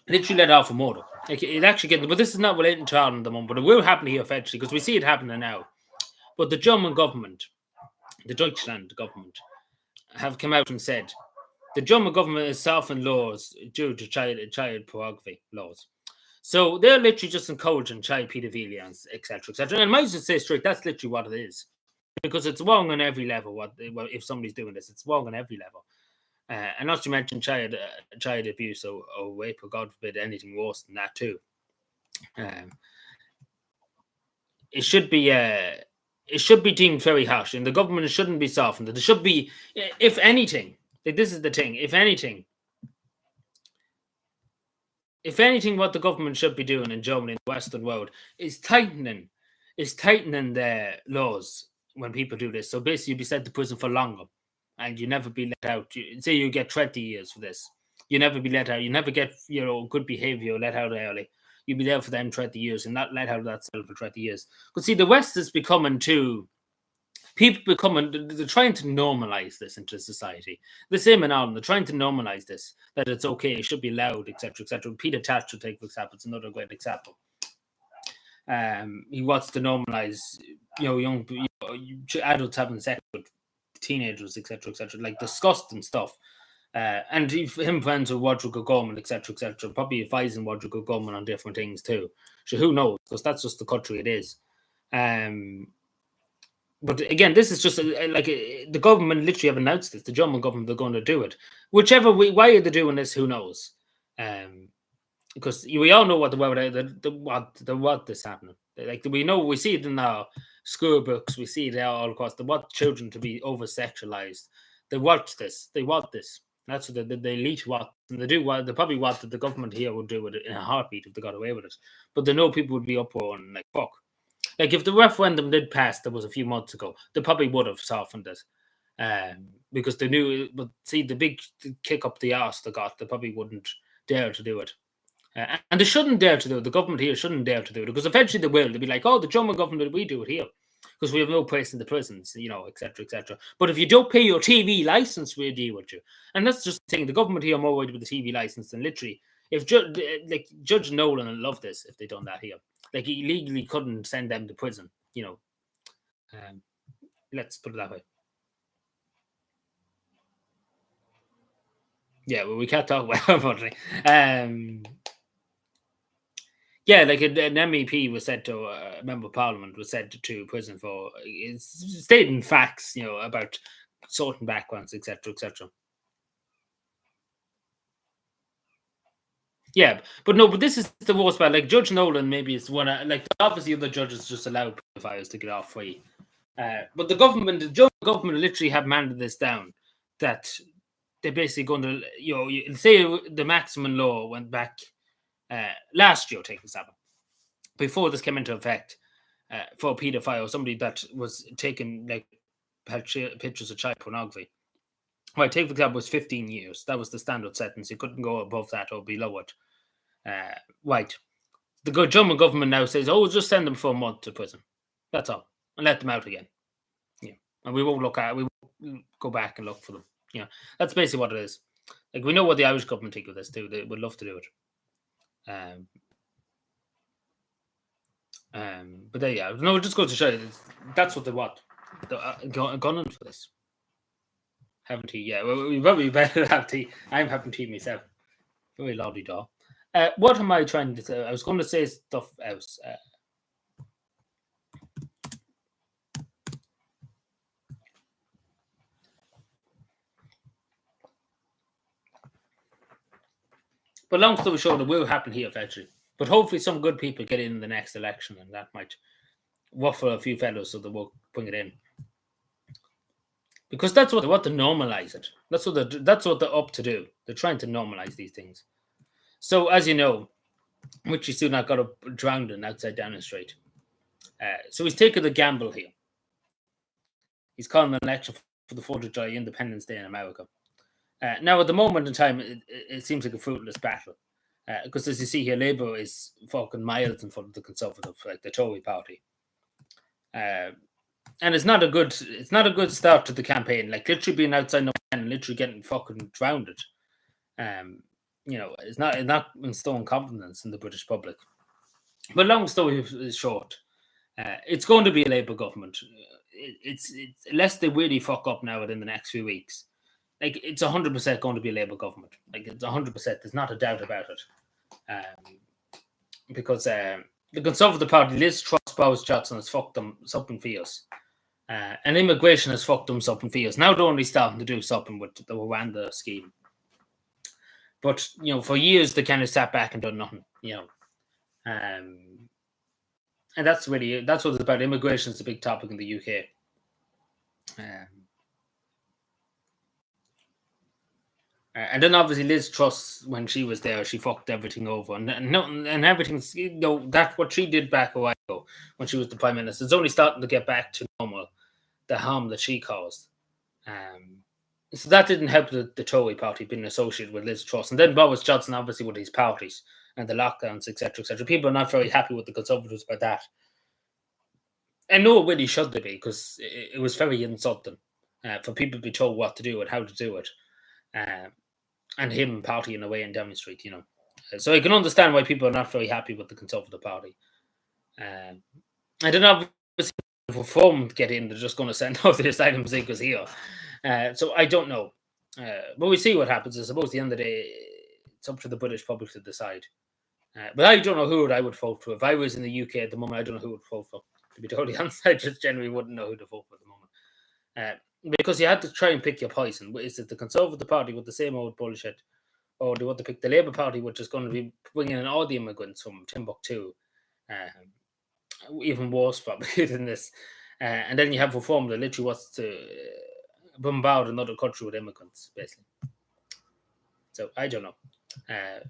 Literally let off for murder. Like, it actually gets, but this is not relating to Ireland at the moment, but it will happen here eventually, because we see it happening now. But the German government, the Deutschland government, have come out and said the German government has softened laws due to child pornography laws. So they're literally just encouraging child paedophilia, etc., etc. And I might just say straight, that's literally what it is, because it's wrong on every level. If somebody's doing this, it's wrong on every level. And not to mention child abuse or rape, or God forbid anything worse than that too. It should be deemed very harsh, and the government shouldn't be softened. There should be, if anything, like, this is the thing. If anything, what the government should be doing in Germany, in the Western world, is tightening their laws when people do this. So basically, you'd be sent to prison for longer, and you never be let out. Say you get 20 years for this, You never be let out. You never get good behavior let out early. You'll be there for them 30 years and not let out that cell for 30 years. But see, the West is becoming too. People becoming they're trying to normalize this into society. The same in Ireland, they're trying to normalize this that it's okay, it should be allowed, etc., etc. Peter Thatcher, take for example, it's another great example. He wants to normalize, young adults having sex with teenagers, etc., etc., like disgusting stuff. And him friends with Roderick O'Gorman, etc., etc., probably advising Roderick O'Gorman on different things too. So who knows? Because that's just the country it is. But again, this is just the government literally have announced this. The German government, they're going to do it. Whichever way, why are they doing this? Who knows? Because we all know what what is happening. Like we know, we see it in our school books. We see it all across. They want children to be over sexualized. They want this. They want this. That's what the elite want, and they do. They probably want that the government here would do it in a heartbeat if they got away with it. But they know people would be uproar and like fuck. Like if the referendum did pass, that was a few months ago, they probably would have softened it, because they knew. But see, the big kick up the arse they got, they probably wouldn't dare to do it, and they shouldn't dare to do it. The government here shouldn't dare to do it because eventually they will. They'll be like, "Oh, the German government, we do it here because we have no place in the prisons, etc., etc." But if you don't pay your TV license, we'll deal with you. And that's just the thing. The government here are more worried with the TV license than literally. If Judge Nolan would love this if they done that here. Like he legally couldn't send them to prison, let's put it that way. Yeah, well, we can't talk about it. Yeah, like an MEP was sent to a member of parliament was sent to prison for stating facts, about certain backgrounds, etc., etc. Yeah, but this is the worst part. Like Judge Nolan, maybe it's one. Like obviously, other judges just allow pedophiles to get off free, but the German government, literally have handed this down. That they're basically going to, say the maximum law went back last year, take example, before this came into effect, for a paedophile, somebody that was taken like pictures of child pornography. Right, take for example, was 15 years. That was the standard sentence. You couldn't go above that or below it. Right. The German government now says, "Oh, just send them for a month to prison. That's all, and let them out again." Yeah, and we won't go back and look for them. Yeah, that's basically what it is. Like we know what the Irish government think of this too. They would love to do it. But there you are. No, just go to show you that's what they want. They're gunning for this. Having tea, yeah. Well, we probably better have tea. I'm having tea myself. Very lovely dog. What am I trying to say? I was going to say stuff else. But long story short, it will happen here eventually. But hopefully some good people get in the next election and that might waffle a few fellows so they will bring it in. Because that's what they want to normalize it. That's what they're up to do. They're trying to normalize these things. So as you know, Richie Sunak got drowned in outside Downing Street. So he's taken the gamble here. He's calling an election for the 4th of July, Independence Day in America. Now, at the moment in time, it seems like a fruitless battle. Because as you see here, Labour is fucking miles in front of the Conservative, like the Tory party. And it's not a good start to the campaign. Like literally being outside number 10 and literally getting fucking drowned. It's not instilling confidence in the British public. But long story is short, it's going to be a Labour government. It's unless they really fuck up now within the next few weeks. Like it's 100% going to be a Labour government. Like it's 100%. There's not a doubt about it. Because the Conservative Party, Liz Truss, Boris Johnson has fucked them something fierce. And immigration has fucked them something fierce. Now they're only starting to do something with the Rwanda scheme. But, for years they kind of sat back and done nothing, And that's what it's about. Immigration is a big topic in the UK. And then obviously Liz Truss, when she was there, she fucked everything over, and everything's that's what she did back a while ago when she was the Prime Minister. It's only starting to get back to normal, the harm that she caused. So that didn't help the Tory party being associated with Liz Truss. And then Boris Johnson, obviously, with his parties and the lockdowns, etc., etc. People are not very happy with the Conservatives about that. And no, it really should they be, because it was very insulting for people to be told what to do and how to do it. Um, and him partying away in Downing Street, So I can understand why people are not very happy with the Conservative Party. I don't know if Reform get in, they're just going to send out the asylum seekers here. So I don't know. But we see what happens. I suppose at the end of the day, it's up to the British public to decide. But I don't know who I would vote for. If I was in the UK at the moment, I don't know who I would vote for. To be totally honest, I just generally wouldn't know who to vote for at the moment. Because you had to try and pick your poison. Is it the Conservative Party with the same old bullshit? Or do you want to pick the Labour Party, which is going to be bringing in all the immigrants from Timbuktu? Even worse, probably, than this. And then you have Reform that literally wants to bombard another country with immigrants, basically. So I don't know.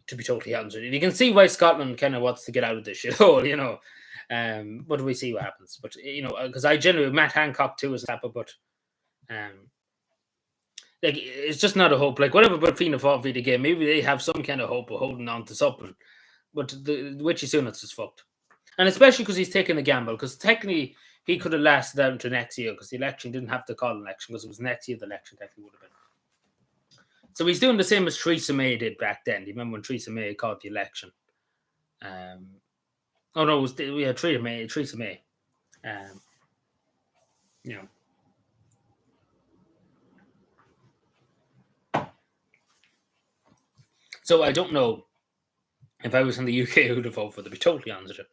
To be totally honest with you, you can see why Scotland kind of wants to get out of this shit hole, But we see what happens. But because I generally Matt Hancock too is a tapper, but like it's just not a hope. Like whatever but Fianna Fáil the game, maybe they have some kind of hope of holding on to something. But the Richie Sunak's is fucked, and especially because he's taking a gamble. Because technically he could have lasted out until next year, because the election didn't have to call an election, because it was next year the election technically would have been. So he's doing the same as Theresa May did back then. Do you remember when Theresa May called the election? Oh no, it was Theresa May. So I don't know if I was in the UK who'd have voted for, to be totally honest with you.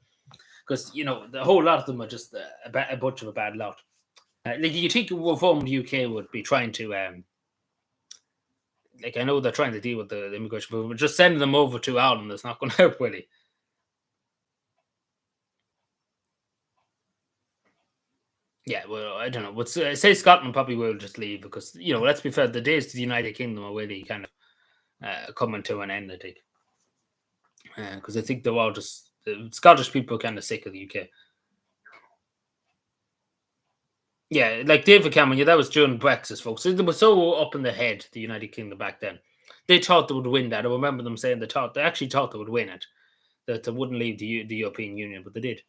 Because, the whole lot of them are just a bunch of a bad lot. Like, you think Reformed UK would be trying to, like, I know they're trying to deal with the immigration movement, just sending them over to Ireland is not going to help, really. Yeah, well, I don't know. But say Scotland probably will just leave because, let's be fair, the days to the United Kingdom are really kind of coming to an end, I think. Because I think they're all just, the Scottish people are kind of sick of the UK. Yeah, like David Cameron, that was during Brexit, folks. They were so up in the head, the United Kingdom back then. They thought they would win that. I remember them saying they actually thought they would win it, that they wouldn't leave the European Union, but they did.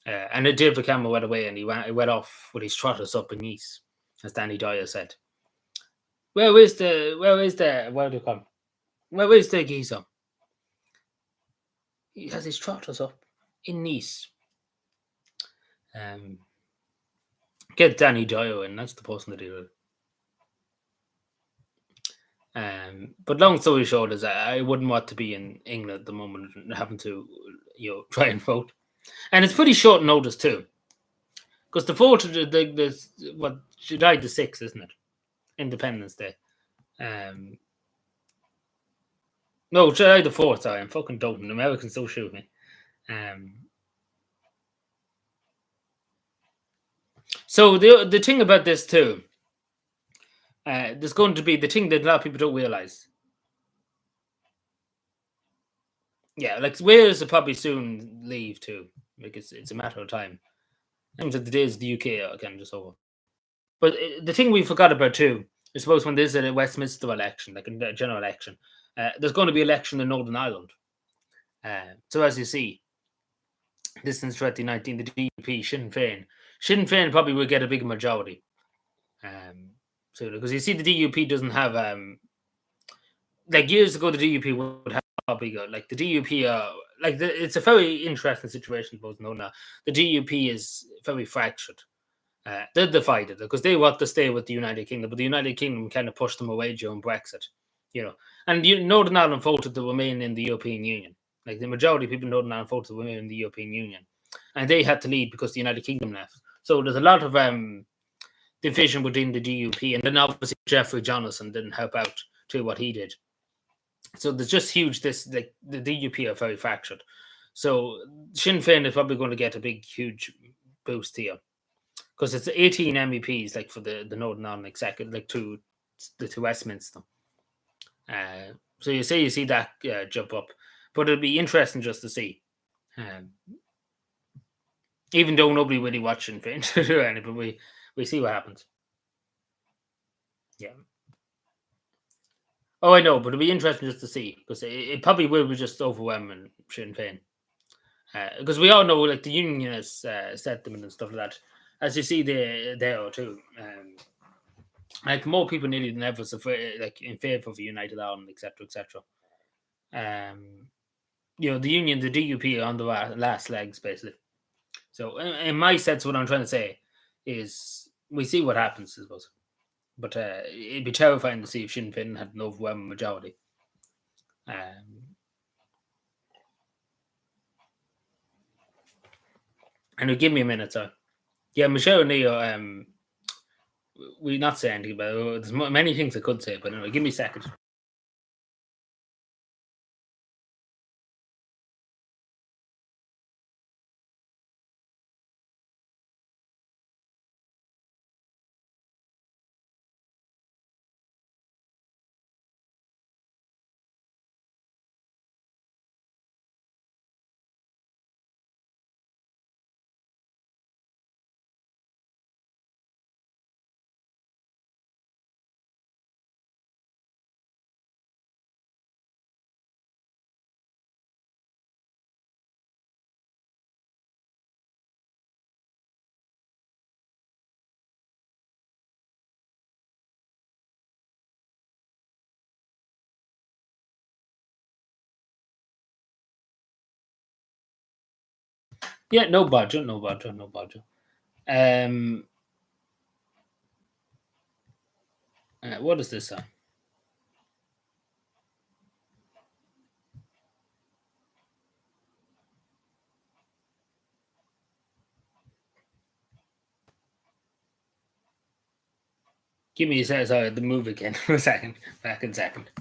And then David Cameron went away and he went off with his trotters up in Nice, as Danny Dyer said. Where is the geezer? He has his trotters up in Nice. Get Danny Dyer in, that's the person to deal with. But long story short is I wouldn't want to be in England at the moment and having to, try and vote. And it's pretty short notice too. Because the 4th of July the 6th, isn't it? Independence Day. No, July the 4th, sorry, I'm fucking doting. Americans don't shoot me. So the thing about this too, there's going to be the thing that a lot of people don't realise. Yeah, like Wales will probably soon leave too. Like it's a matter of time. And the days of the UK are kind of just over. But the thing we forgot about too, I suppose, when there's a Westminster election, like a general election, there's going to be election in Northern Ireland. So as you see, this since 2019, the DUP, Sinn Féin probably will get a big majority. So because you see, the DUP doesn't have like years ago, the DUP would have probably got like the DUP it's a very interesting situation. Both know now the DUP is very fractured. They're divided because they want to stay with the United Kingdom, but the United Kingdom kind of pushed them away during Brexit, And Northern Ireland voted to remain in the European Union. Like the majority of people in Northern Ireland voted to remain in the European Union, and they had to leave because the United Kingdom left. So there's a lot of division within the DUP, and then obviously Jeffrey Johnson didn't help out to what he did. So there's just huge. The DUP are very fractured. So Sinn Féin is probably going to get a big, huge boost here because it's 18 MEPs, like for the Northern Ireland Executive, like to Westminster. So you see that jump up, but it'll be interesting just to see. Even though nobody really watching Féin to do anything, but we see what happens. Yeah. Oh, I know, but it'll be interesting just to see because it probably will be just overwhelming Sinn Féin. Because we all know, like the union has set them and stuff like that. As you see, they are too. Like more people nearly than ever, so like in favour of a united Ireland, etc., etc. Um, the union, the DUP are on the last legs, basically. So, in my sense, what I'm trying to say is we see what happens, I suppose. But it'd be terrifying to see if Sinn Féin had an overwhelming majority. And give me a minute, so yeah, Michelle O'Neill. We not say anything about it. There's many things I could say, but anyway, give me a second. Yeah, no budget, no budget, no budget. What is this? Give me a second. Sorry, the move again. A second. Back in a second.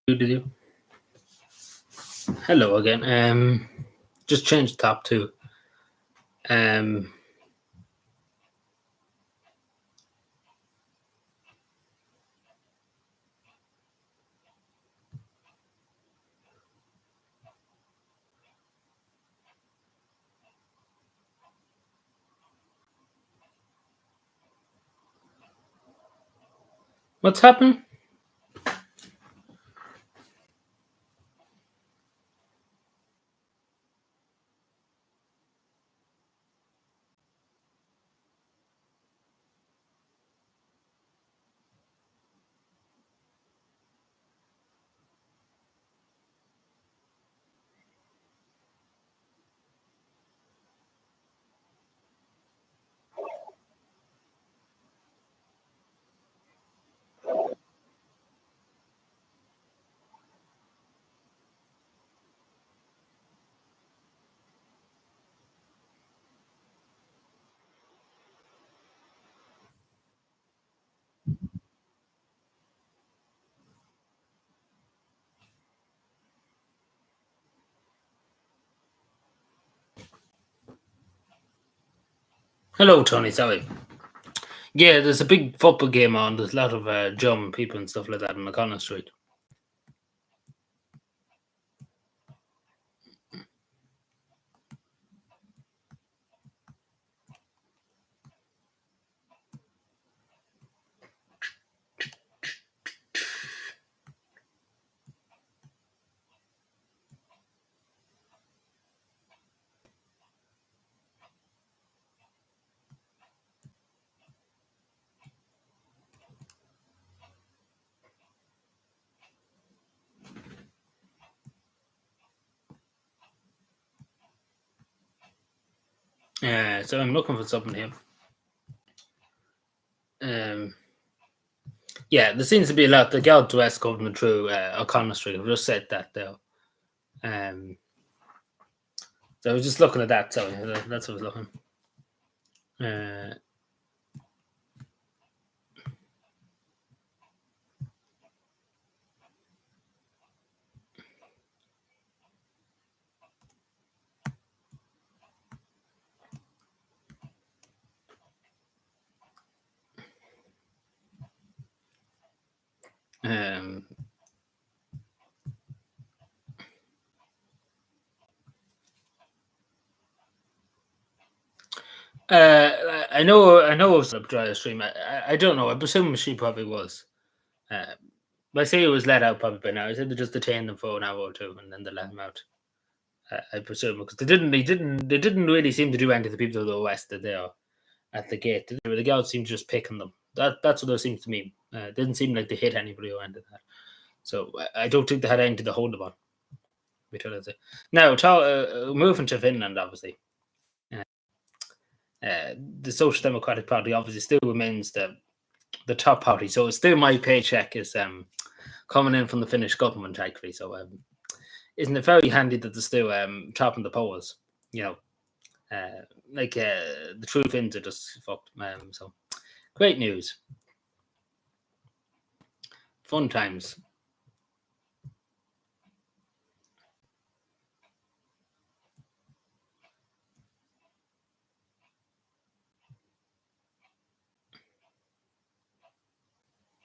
Did you? Hello again. Just change the top two. Um, what's happened? Hello, Tony. Sorry. Yeah, there's a big football game on. There's a lot of German people and stuff like that on O'Connell Street. So I'm looking for something here. Yeah, there seems to be a lot. The Geld West coming through O'Connell Street. I've just said that though. Um, so I was just looking at that. So that's what I was looking. Uh, um, I know it was up dry stream. I don't know. I presume she probably was. Uh, but I say it was let out probably by now. I said they just detained them for an hour or two and then they let him out. I presume because they didn't really seem to do anything to the people that were arrested there at the gate. The guards seemed to just picking them. That's what it seems to me. It didn't seem like they hit anybody or anything. So I don't think they had anything to hold them on. Now, moving to Finland, obviously, uh, the Social Democratic Party obviously still remains the top party. So it's still my paycheck is coming in from the Finnish government, actually. So isn't it very handy that they're still topping the polls? You know, the true Finns are just fucked. So great news, fun times.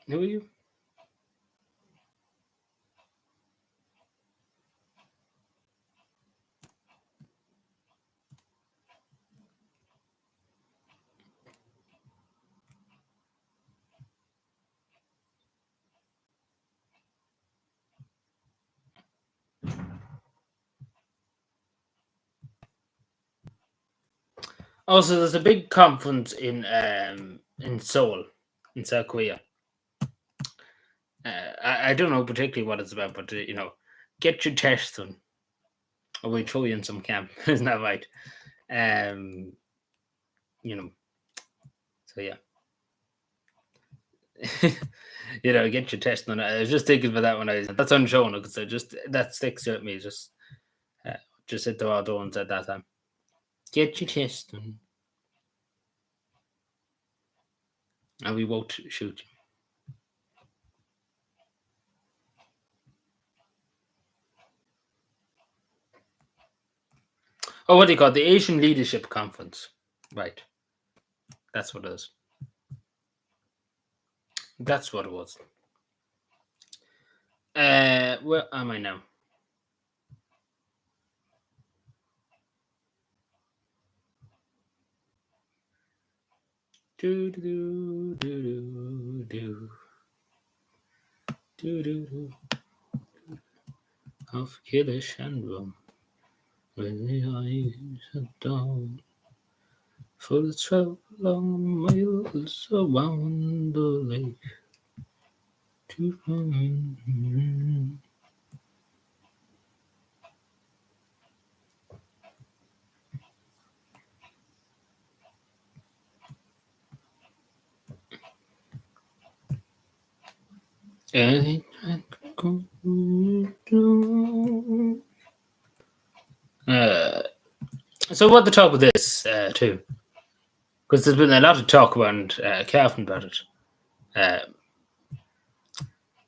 Who are you? Also, there's a big conference in Seoul, in South Korea. I don't know particularly what it's about, but get your test done, or we throw you in some camp. Isn't that right? Um, you know. So yeah, get your test done. I was just thinking about that when that's unshown because that sticks with me. Just hit the wall door and said that time. Get your test done, and we won't shoot you. Oh, what do you call it? The Asian Leadership Conference? Right, that's what it is. That's what it was. Where am I now? Do do do do do do do do of Kiddish and rum when the eyes are down for the 12 long miles around the lake to find. So what the talk with this too? Because there's been a lot of talk around Cavan about it. Uh,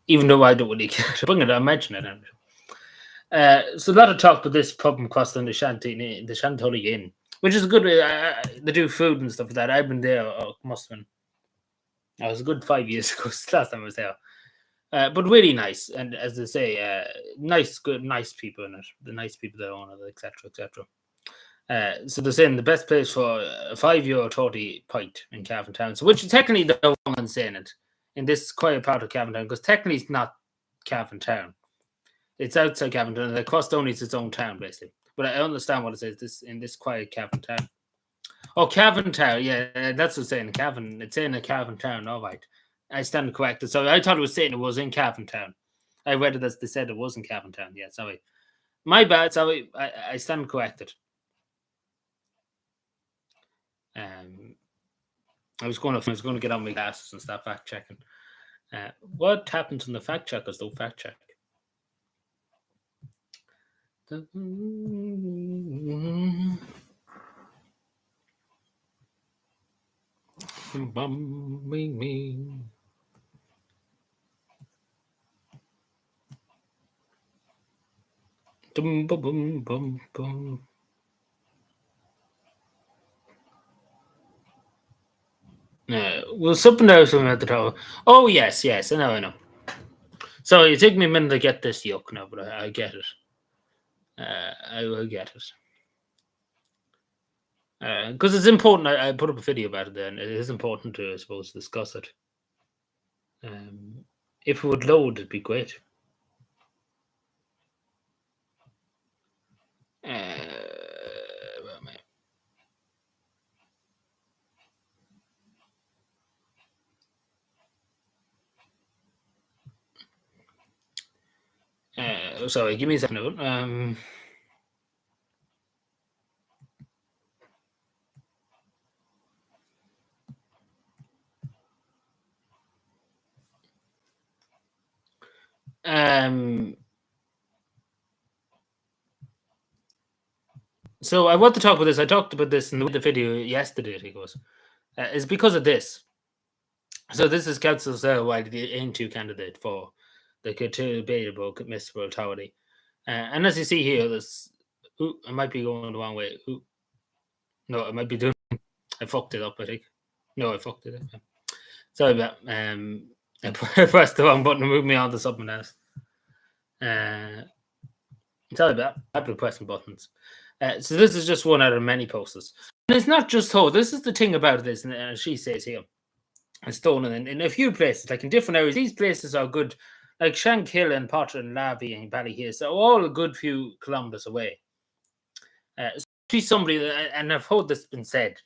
even though I don't really care to bring it, I mention it. So a lot of talk about this problem costing the Shantoli Inn, which is good. They do food and stuff like that. I've been there. Must have been. I was a good 5 years ago. Last time I was there. But really nice, and as they say, nice people in it. The nice people that own it, etc., etc. So they're saying the best place for a €5 30 pint in Cavan Town. So which is technically the wrong in saying it in this quiet part of Cavan Town, because technically it's not Cavan Town. It's outside Cavan Town. The cost only is its own town, basically. But I understand what it says. This in this quiet Cavan Town. Oh, Cavan Town. Yeah, that's what it's saying. Cavan. It's in a Cavan Town. All right. I stand corrected. So I thought it was saying it was in Cavan Town. I read it as they said it was in Cavan Town. Yeah, sorry. My bad. Sorry. I stand corrected. I was going to get on my glasses and start fact checking. What happens when the fact checkers don't fact check? Bumming me. Dum, bum, bum, bum, bum. Well, something else at the top. Oh, yes, I know. So it took me a minute to get this yuck now, but I get it. I will get it. Because it's important. I put up a video about it then. It is important to, I suppose, discuss it. If it would load, it'd be great. Sorry, give me a second. So I want to talk about this. I talked about this in the video yesterday, I think it was. It's because of this. So this is Council's widely into candidate for the debatable municipal authority. And as you see here, this I might be going the wrong way. No, I might be doing. I fucked it up. I think. No, I fucked it up. Sorry about. I pressed the wrong button to move me on to something else. Sorry about. I've been pressing buttons. So this is just one out of many posters. And it's not just her. This is the thing about this, and she says here. And Stolen in a few places, like in different areas. These places are good, like Shankill and Potter and Lavey and Ballyhea, so all a good few kilometres away. She's somebody, and I've heard this been said,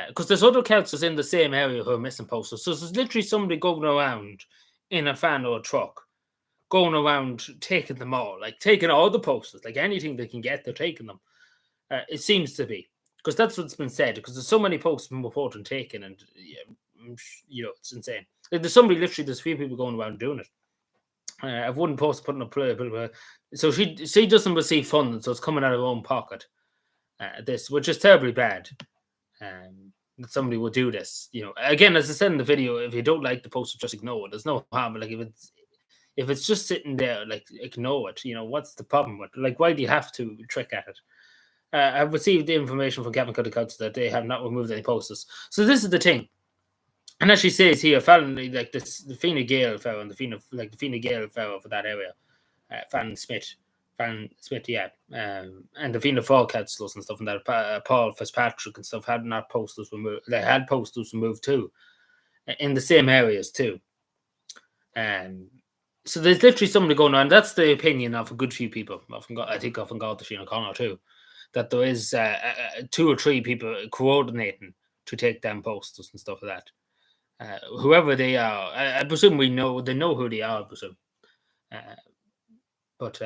because there's other councils in the same area who are missing posters. So there's literally somebody going around in a van or a truck, going around taking them all, like taking all the posters, like anything they can get, they're taking them. It seems to be, because that's what's been said, because there's so many posters been reported taken, and it's insane. Like, there's a few people going around doing it. I've one post putting up so she doesn't receive funding, so it's coming out of her own pocket. This, which is terribly bad. That somebody would do this. Again, as I said in the video, if you don't like the poster, just ignore it. There's no harm. Like if it's just sitting there, like ignore it. What's the problem with it? Like, why do you have to trick at it? I've received the information from Cavan County Council that they have not removed any posters. So this is the thing. And as she says here, Fallon, like the Fine Gael fellow and the Fine Gael fellow for that area, Fallon Smith, yeah, and the Fine Fall councillors and stuff, and that Paul Fitzpatrick and stuff had not posters removed. They had posters removed too, in the same areas too. So there's literally somebody going on. That's the opinion of a good few people. I think often got the Sheena O'Connor too, that there is 2 or 3 people coordinating to take down posters and stuff like that. Whoever they are, I presume they know who they are, I presume. But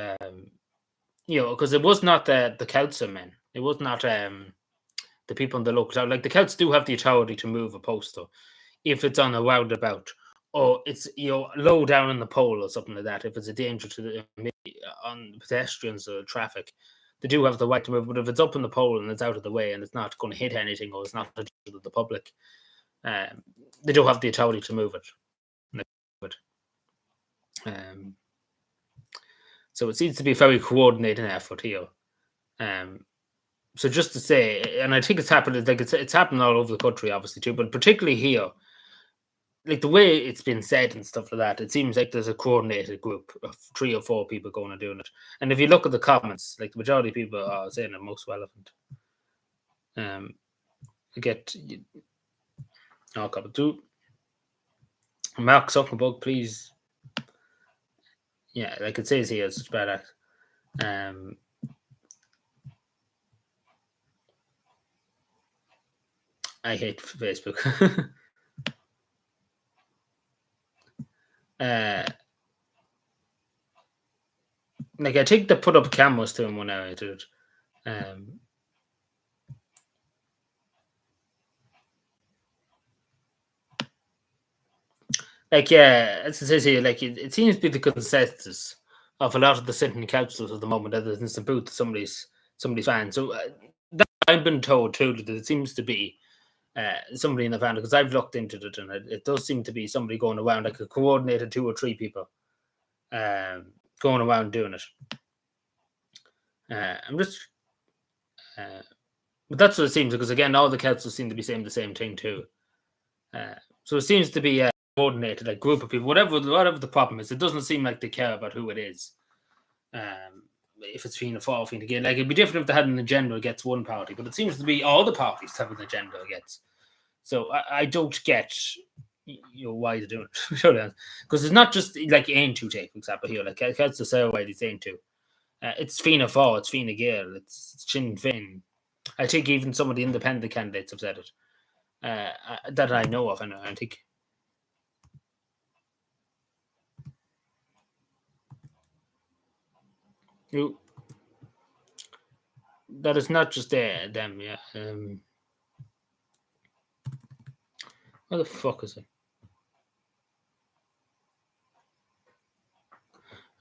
because it was not the council men. It was not the people in the local town. Like, the council do have the authority to move a poster if it's on a roundabout or it's low down in the pole or something like that. If it's a danger to on pedestrians or traffic, they do have the right to move. But if it's up in the pole and it's out of the way and it's not going to hit anything or it's not a danger to the public, they don't have the authority to move it. So it seems to be a very coordinated effort here. So just to say, and I think it's happened, like it's happening all over the country, obviously too, but particularly here, like the way it's been said and stuff like that, it seems like there's a coordinated group of 3 or 4 people going and doing it. And if you look at the comments, like the majority of people are saying the most relevant. Mark Zuckerberg, please. Yeah, like it says here, it's such a bad act. I hate Facebook. Like, I think they put up cameras to him one area, dude. Like, yeah, as it says here, like it seems to be the consensus of a lot of the sitting councils at the moment that there's a boot to somebody's fan. So that I've been told too that it seems to be somebody in the van because I've looked into it and it does seem to be somebody going around like a coordinated 2 or 3 people going around doing it. I'm just, uh, but that's what it seems because again, all the councils seem to be saying the same thing too. So it seems to be a coordinated, like group of people. Whatever the problem is, it doesn't seem like they care about who it is. If it's Fianna Fáil, Fianna Gael, like it'd be different if they had an agenda against one party, but it seems to be all the parties have an agenda against. So I don't get why they're doing it. Because it's not just like Ain to take, for example, here. Like that's the Sarah Wiley's Ain to. It's Fianna Fáil, it's Fianna Gael, it's Sinn Féin. I think even some of the independent candidates have said it. That I know of, and I think. That is not just them, yeah. What the fuck is it?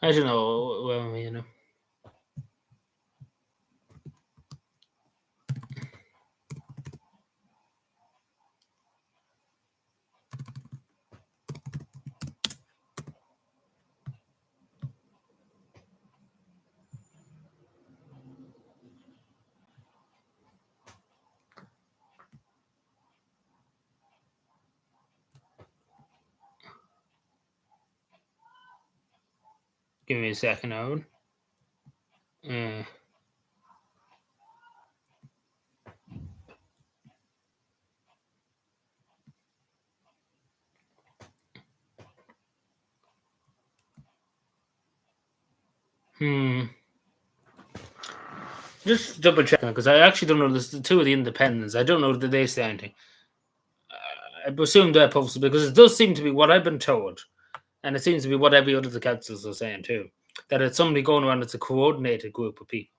I don't know. Well, give me a second, Owen. Uh, hmm. Just double checking because I actually don't know. There's the two of the independents. I don't know that they say anything. I presume they're posted because it does seem to be what I've been told, and it seems to be what every other of the councils are saying too. That it's somebody going around. It's a coordinated group of people.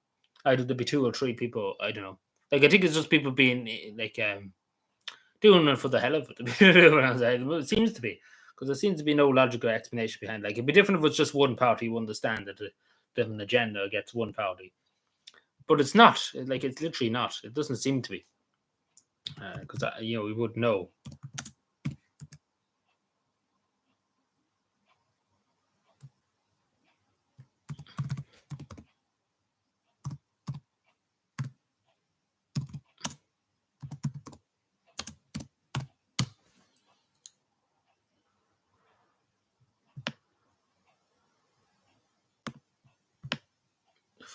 Either there be 2 or 3 people. I don't know. Like I think it's just people being like doing it for the hell of it. It seems to be because there seems to be no logical explanation behind. Like it'd be different if it's just one party. You understand that there's an agenda against one party, but it's not. Like it's literally not. It doesn't seem to be because we would know.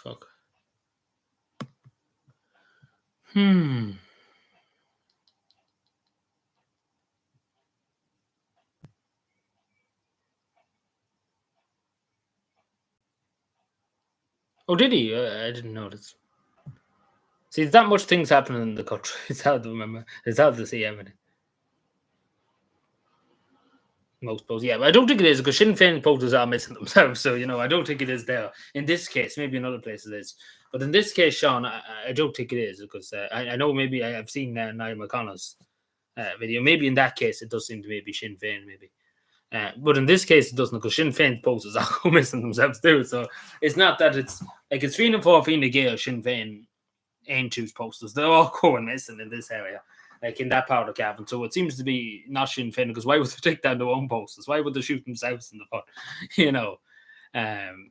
Fuck. Hmm. Oh, did he? I didn't notice. See, there's that much things happening in the country. It's hard to remember. It's hard to see everything. Most polls, yeah, but I don't think it is because Sinn Féin voters are missing themselves. So I don't think it is there. In this case, maybe in other places it is, but in this case, Sean, I don't think it is because I know maybe I have seen Niall McConnell's video. Maybe in that case, it does seem to maybe Sinn Féin, maybe. But in this case, it doesn't because Sinn Féin voters are missing themselves too. So it's not that it's like it's Fianna Fáil, Fianna Gael, Sinn Féin, Ain To's posters. They're all going missing in this area, like in that part of Cavan. So it seems to be not Sinn Féin because why would they take down their own posters? Why would they shoot themselves in the foot? you know, um,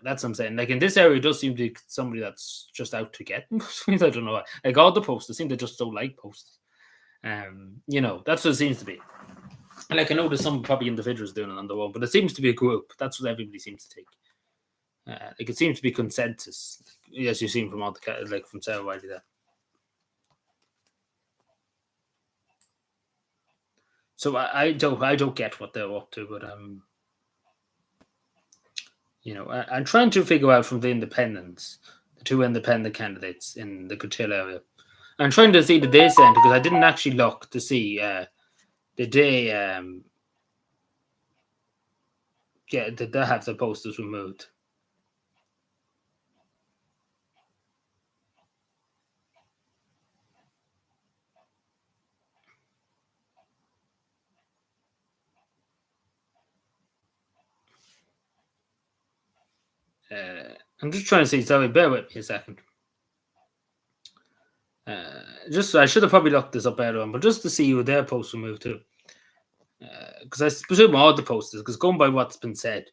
that's what I'm saying. Like in this area, it does seem to be somebody that's just out to get them. I don't know why. Like all the posters seem to just don't like posters. That's what it seems to be. And like I know there's some probably individuals doing it on their own, but it seems to be a group. That's what everybody seems to take. Like it seems to be consensus, as you've seen from all the like from Sarah Wiley there. So I don't get what they're up to, but I'm trying to figure out from the independents, the 2 independent candidates in the Coachella area. I'm trying to see the day center because I didn't actually look to see the day. Did they have the posters removed? I'm just trying to see. Sorry, bear with me a second. Just I should have probably looked this up earlier on, but just to see who their poster moved to, because I presume all the posters, because going by what's been said,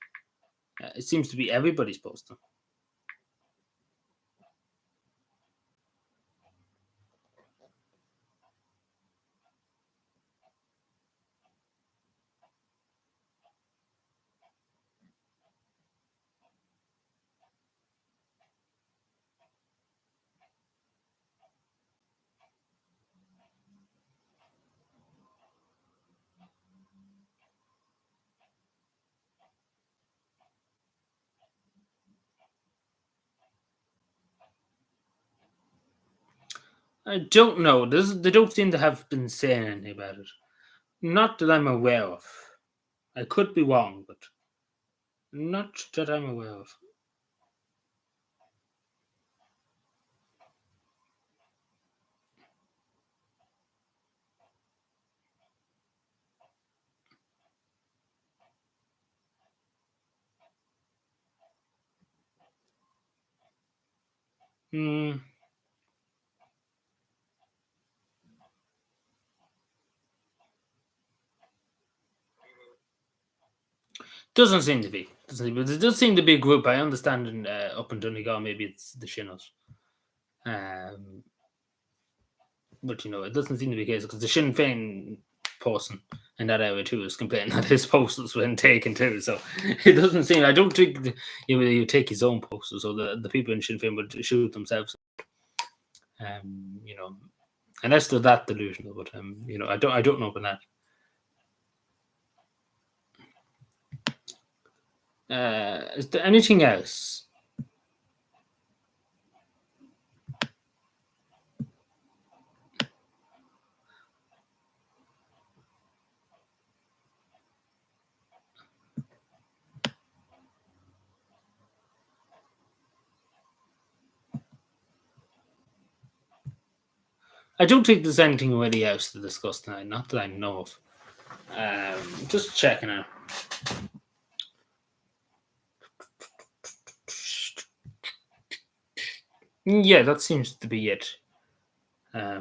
it seems to be everybody's poster. I don't know. They don't seem to have been saying anything about it. Not that I'm aware of. I could be wrong, but not that I'm aware of. Hmm. Doesn't seem to be. But there does seem to be a group. I understand up in Donegal, maybe it's the Shinnos. Um, but it doesn't seem to be the case because the Sinn Féin person in that area too is complaining that his posters were taken too. So it doesn't seem. I don't think you take his own posters, so the people in Sinn Féin would shoot themselves. You know, unless they're that delusional. But I don't know about that. Is there anything else? I don't think there's anything really else to discuss tonight. Not that I know of. Just checking out. Yeah, that seems to be it. I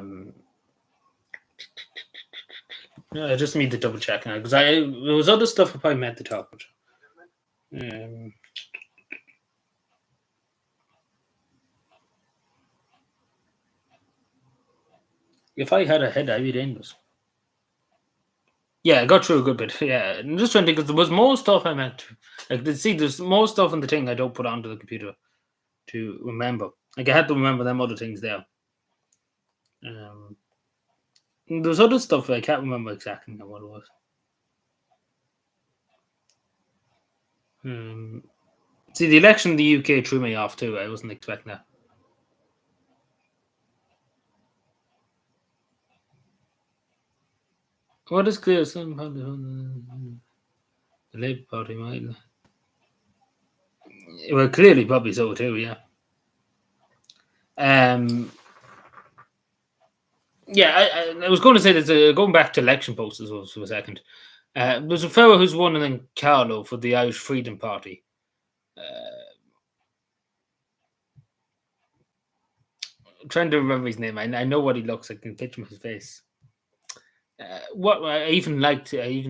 just need to double check now because there was other stuff I probably meant to talk about. If I had a head, I'd be in this. Yeah, I got through a good bit. Yeah, I'm just trying to think because there was more stuff I meant to. There's more stuff in the thing I don't put onto the computer to remember. Like I had to remember them other things there. There's other stuff I can't remember exactly now what it was. See, the election in the UK threw me off too. I wasn't expecting that. What is clear? The Labour Party might. Well, clearly, probably so too. Yeah. Yeah, I was going to say that going back to election posters for a second. There's a fellow who's won in Carlo for the Irish Freedom Party. I'm trying to remember his name. I know what he looks like. I can picture his face. What I even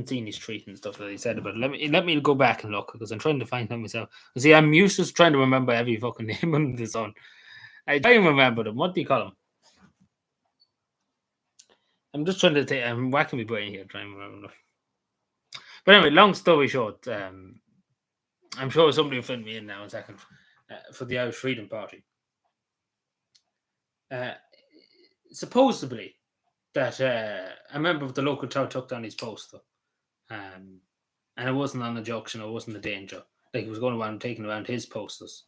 seen his tweet and stuff that he said about it. Let me go back and look because I'm trying to find him myself. See, I'm used to trying to remember every fucking name under the sun. I try and remember them. What do you call him? I'm just trying to take. I'm whacking my brain here trying to remember. But anyway, long story short, I'm sure somebody will fill me in now in a second for the Irish Freedom Party. Supposedly, that a member of the local town took down his poster, and it wasn't on a junction, it wasn't a danger. Like he was going around taking around his posters.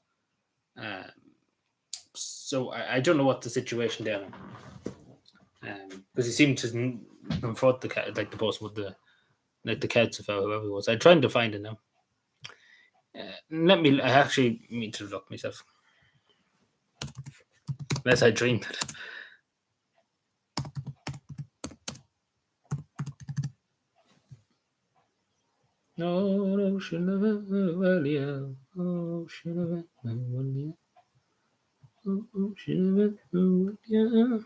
So I don't know what the situation there, because he seemed to confront the poster with the council or whoever it was. I'm trying to find it now. I actually need to look myself. Unless I dreamed it. No, should never, well, yeah. Oh, should never, well, yeah. Oh, should never, well, yeah.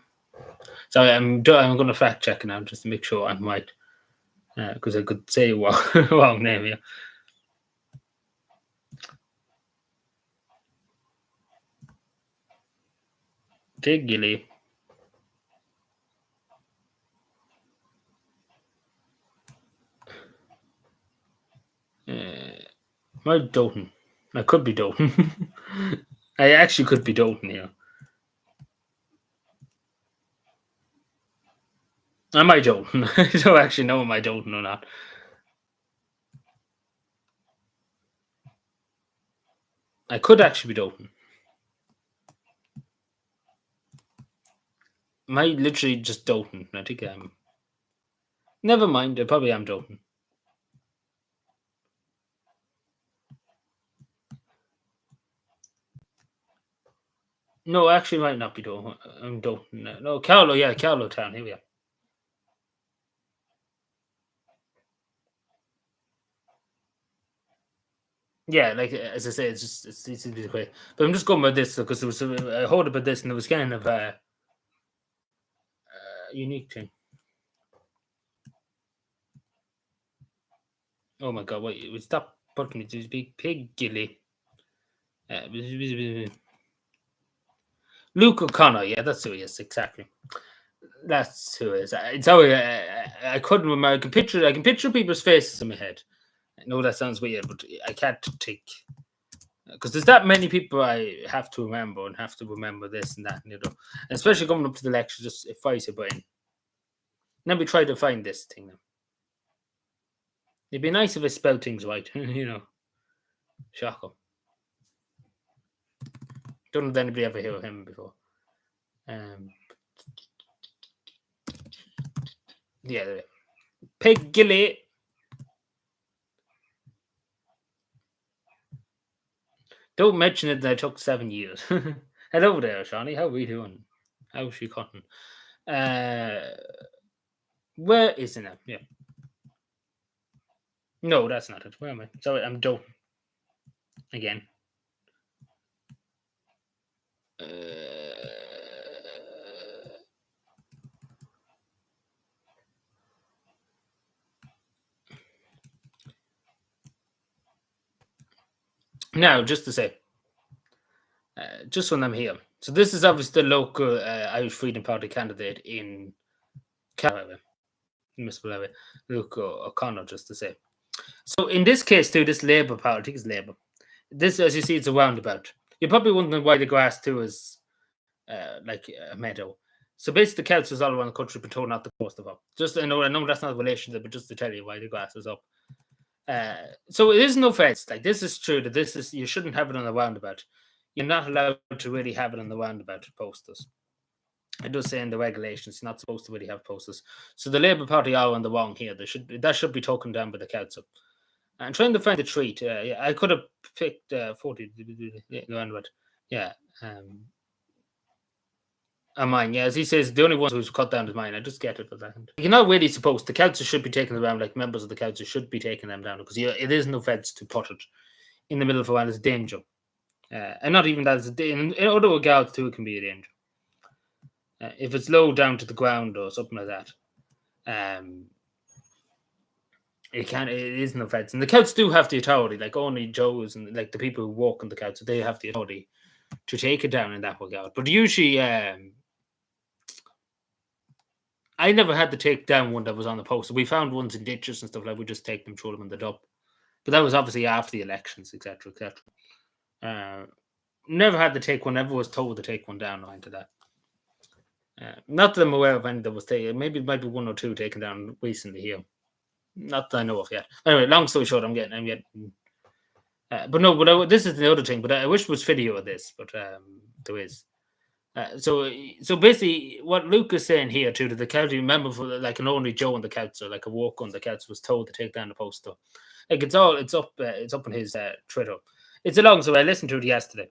Sorry, I'm going to fact check now just to make sure I'm right, because I could say wrong name here. Giggly. My Dalton. I could be Dalton. I actually could be Dalton here. Am I Dalton? I don't actually know am I Dalton or not. I could actually be Dalton. Am I literally just Dalton? I think I'm. Never mind. I probably am Dalton. No, actually, might not be Dalton. I'm Dalton. No, Carlo. Yeah, Carlo Town. Here we are. Yeah, like as I say, it's easy to be quick. But I'm just going by this because there was I heard about this and it was kind of a unique thing. Oh my god! Wait, stop putting me to this big pig gilly. Luke O'Connor. Yeah, that's who he is exactly. That's who it is. It's how I couldn't remember. I can picture people's faces in my head. I know that sounds weird, but I can't think because there's that many people I have to remember and have to remember this and that, and especially coming up to the lecture, just it fires your brain. Let me try to find this thing now. It'd be nice if I spelled things right, Shocker. Don't know if anybody ever heard of him before. Yeah, Pig Gilly. Don't mention it that it took 7 years. Hello there, Shawnee. How are we doing? How's she cotton? Where is it now? Yeah. No, that's not it. Where am I? Sorry, I'm done. Again. Now, just to say, just when I'm here. So this is obviously the local Irish Freedom Party candidate in Canada, municipal area, Luke O'Connor, just to say. So in this case, too, this Labour Party, I think it's Labour. This, as you see, it's a roundabout. You're probably wondering why the grass too is like a meadow. So basically, the councils all around the country have been told not to post them up. Just I know that's not a relation to it, but just to tell you why the grass is up. So it is no offense. Like this is true that this is you shouldn't have it on the roundabout. You're not allowed to really have it on the roundabout posters. It does say in the regulations you're not supposed to really have posters. So the Labour Party are on the wrong here. That should be taken down by the council. I'm trying to find the treat. Yeah, I could have picked 40 roundabout. Yeah. Mine, yeah, as he says, the only one who's cut down is mine. I just get it for a second. You're not really supposed. The council should be taking them down, like members of the council should be taking them down because it is no offence to put it in the middle of a while. It's danger, and not even that. It's in other regards too, it can be a danger. If it's low down to the ground or something like that, it is an offence. And the council do have the authority, like only Joes and like the people who walk on the council, they have the authority to take it down in that regard. But usually, I never had to take down one that was on the poster. We found ones in ditches and stuff like we just take them, throw them in the dump. But that was obviously after the elections, etc., etc. Never had to take one. Never was told to take one down or into that. Not that I'm aware of any that was taken. Maybe it might be one or two taken down recently here. Not that I know of yet. Anyway, long story short, I'm getting. But no, this is the other thing. But I wish there was video of this, but there is. So basically, what Luke is saying here too, that the council, remember, for like an only Joe on the council, like a walk on the council, was told to take down the poster. Like it's up on his Twitter. It's a long story. I listened to it yesterday.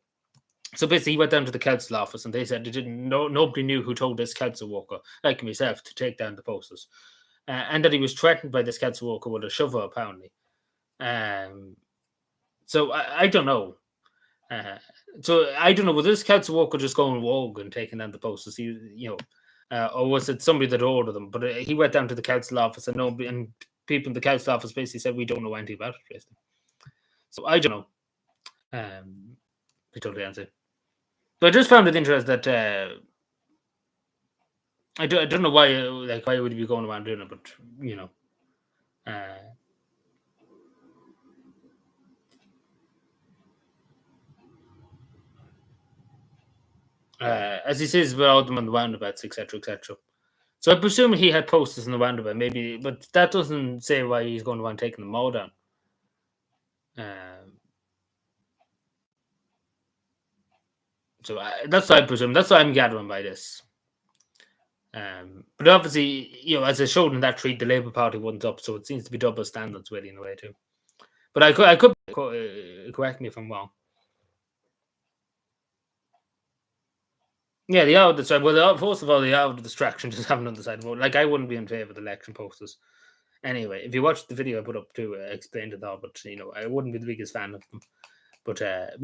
So basically, he went down to the council office, and they said nobody knew who told this council worker, like myself, to take down the posters, and that he was threatened by this council worker with a shovel, apparently. So I don't know. Uh, so I don't know. Was this council worker just going rogue and taking down the posters? Or was it somebody that ordered them? But he went down to the council office and people in the council office basically said we don't know anything about it. Basically. So I don't know. We totally answer. But I just found it interesting that I don't know why would you be going around doing it, but as he says about them on the roundabouts, etc., etc. So I presume he had posters in the roundabout, maybe, but that doesn't say why he's going around taking them all down. So that's what I presume. That's what I'm gathering by this. But obviously, as I showed in that tweet, the Labour Party wasn't up, so it seems to be double standards, really, in a way too. But I could correct me if I'm wrong. Yeah, they are the distraction. Well, first of all, they are the distraction just having on the side of the vote. Like, I wouldn't be in favour of the election posters. Anyway, if you watched the video I put up to explain it all, but I wouldn't be the biggest fan of them. But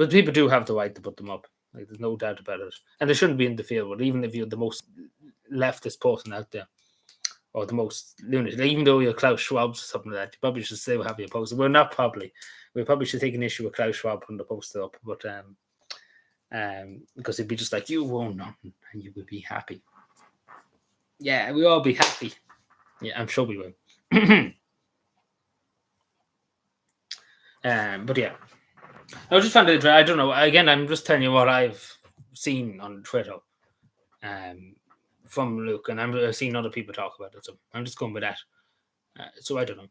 people do have the right to put them up. Like, there's no doubt about it, and they shouldn't be interfered with, even if you're the most leftist person out there or the most lunatic. Even though you're Klaus Schwab or something like that, you probably should still have your poster. We're not probably. We probably should take an issue with Klaus Schwab putting the poster up, but because it'd be just like, you won't nothing and you will be happy. Yeah, we'll all be happy. Yeah, I'm sure we will. But yeah, I just found it. I don't know. Again, I'm just telling you what I've seen on Twitter from Luke, and I've seen other people talk about it. So I'm just going with that. So I don't know.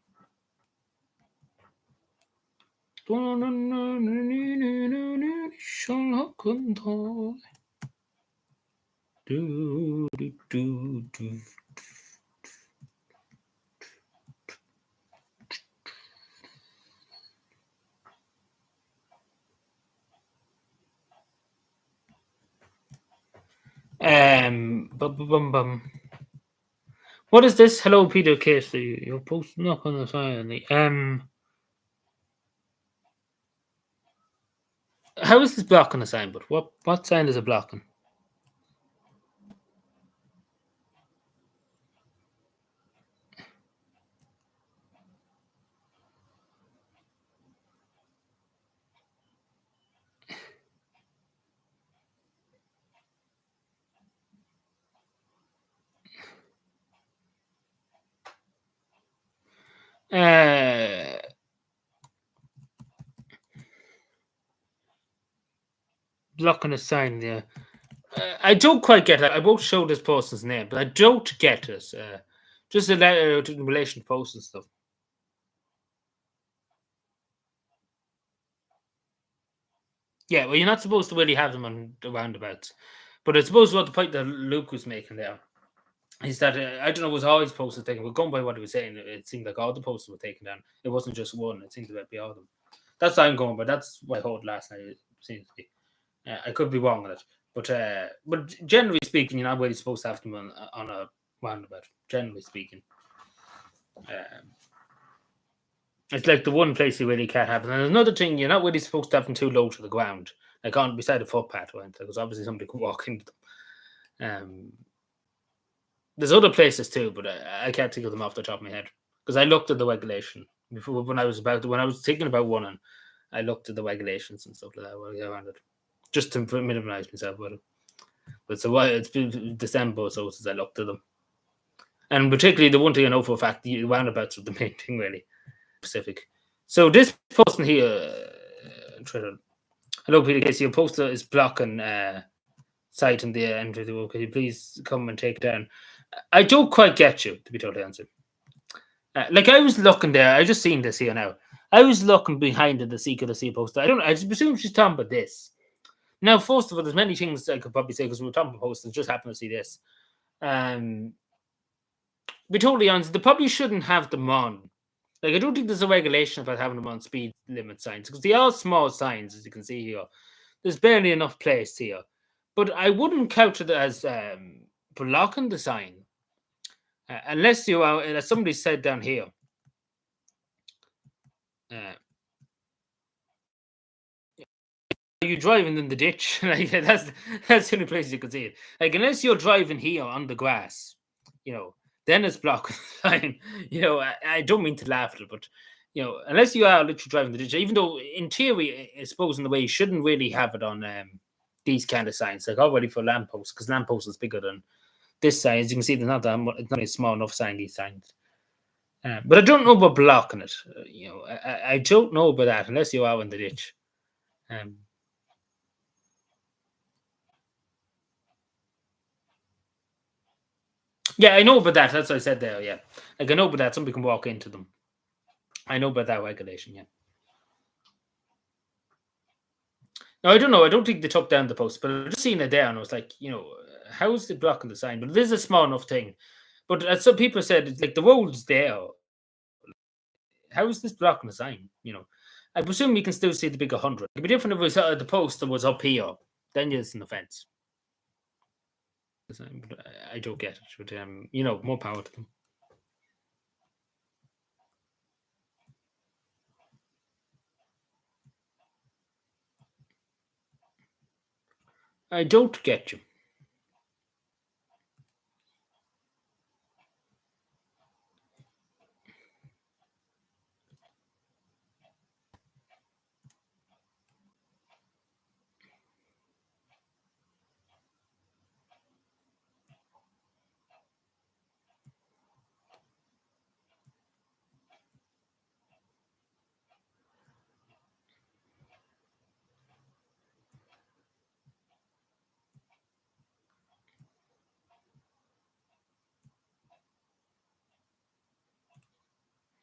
What is this? Hello, Peter Casey. You're posting knock on the sign. How is this blocking a sign? But what sign is it blocking? Blocking a sign there. I don't quite get it. I won't show this person's name, but I don't get it. Just in relation to posts and stuff. Yeah, well, you're not supposed to really have them on the roundabouts. But I suppose what the point that Luke was making there is that I don't know, was always posters taken. But going by what he was saying, it seemed like all the posters were taken down. It wasn't just one. It seemed to be all of them. That's what I'm going by. That's what I heard last night. It seems to be. I could be wrong on it, but generally speaking, you're not really supposed to have them on a roundabout. Generally speaking, it's like the one place you really can't have them. And there's another thing, you're not really supposed to have them too low to the ground, like on beside a footpath or anything, because obviously somebody could walk into them. There's other places too, but I can't think of them off the top of my head because I looked at the regulation before when I was thinking about one, and I looked at the regulations and stuff like that while I go around it, just to minimize myself with it. But so it's been December, so since I looked at them, and particularly the one thing I know for a fact, the roundabouts are the main thing really. Pacific. So this person here, hello Peter Casey, your poster is blocking site in the entry to the world. Could you please come and take it down? I don't quite get you, to be totally honest. Like I was looking there, I just seen this here now. I was looking behind the Seek of the Sea poster. I just presume she's talking about this. Now, first of all, there's many things I could probably say because we were talking about posters, just happen to see this. Be totally honest, they probably shouldn't have them on. Like, I don't think there's a regulation about having them on speed limit signs because they are small signs, as you can see here. There's barely enough place here. But I wouldn't count it as blocking the sign. Unless you are, as somebody said down here, you driving in the ditch? Like that's the only place you could see it. Like unless you're driving here on the grass, you know, then it's blocking the line. I don't mean to laugh at it, but unless you are literally driving the ditch, even though in theory, I suppose in the way you shouldn't really have it on these kind of signs, like already for lampposts, because lamppost is bigger than this sign. As you can see, there's not that much, it's not a small enough sign. These signs. But I don't know about blocking it. I don't know about that unless you are in the ditch. Um, Yeah, I know about that. That's what I said there. Yeah, like I know about that. Somebody can walk into them. I know about that regulation. Yeah. No, I don't know. I don't think they took down the post, but I just seen it there, and I was like, how is it blocking the sign? But it is a small enough thing. But as some people said, it's like the road's there. How is this blocking the sign? I presume you can still see the big 100. It'd be different if it was the post that was up here. Then it's an offence. But I don't get it. But more power to them. I don't get you.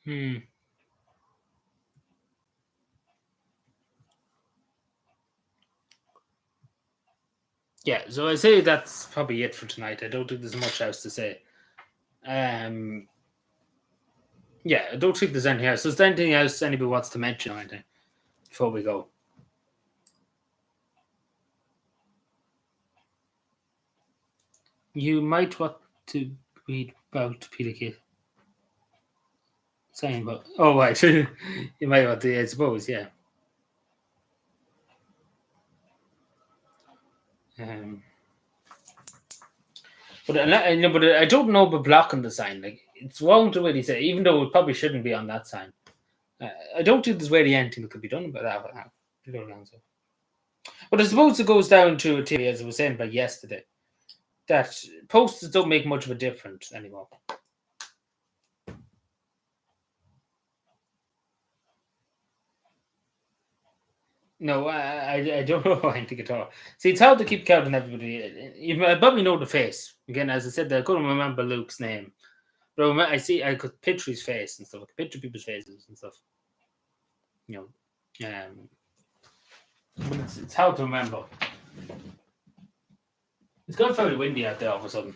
Hmm. Yeah, so I say that's probably it for tonight. I don't think there's much else to say. Um, yeah, I don't think there's anything else. Is there anything else anybody wants to mention or anything before we go? You might want to read about Peter Keith saying about. Oh, right. You might want to, I suppose, yeah. Um, but I don't know about blocking the sign. Like it's wrong to really say, even though it probably shouldn't be on that sign. I don't think there's really anything that could be done about that. You don't answer. But I suppose it goes down to a theory, as I was saying about yesterday, that posters don't make much of a difference anymore. No, I don't know anything at all. See, it's hard to keep count on everybody. Even I probably know the face. Again, as I said, I couldn't remember Luke's name, but I could picture his face and stuff. I could picture people's faces and stuff. You but it's hard to remember. It's got very windy out there all of a sudden.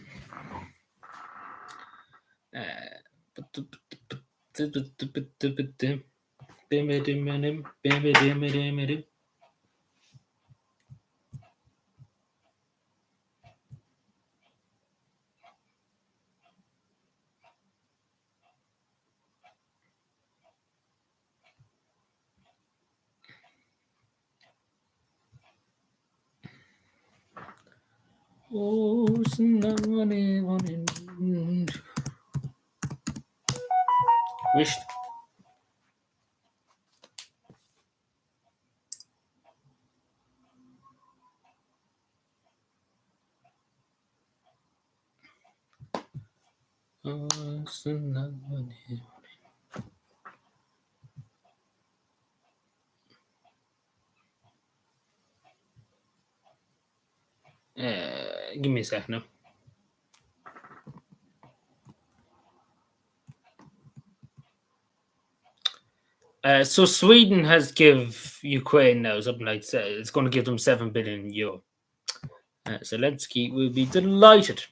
Oh, wished. Give me a second now. So Sweden has give Ukraine now something like it's going to give them 7 billion euro. Zelensky will be delighted.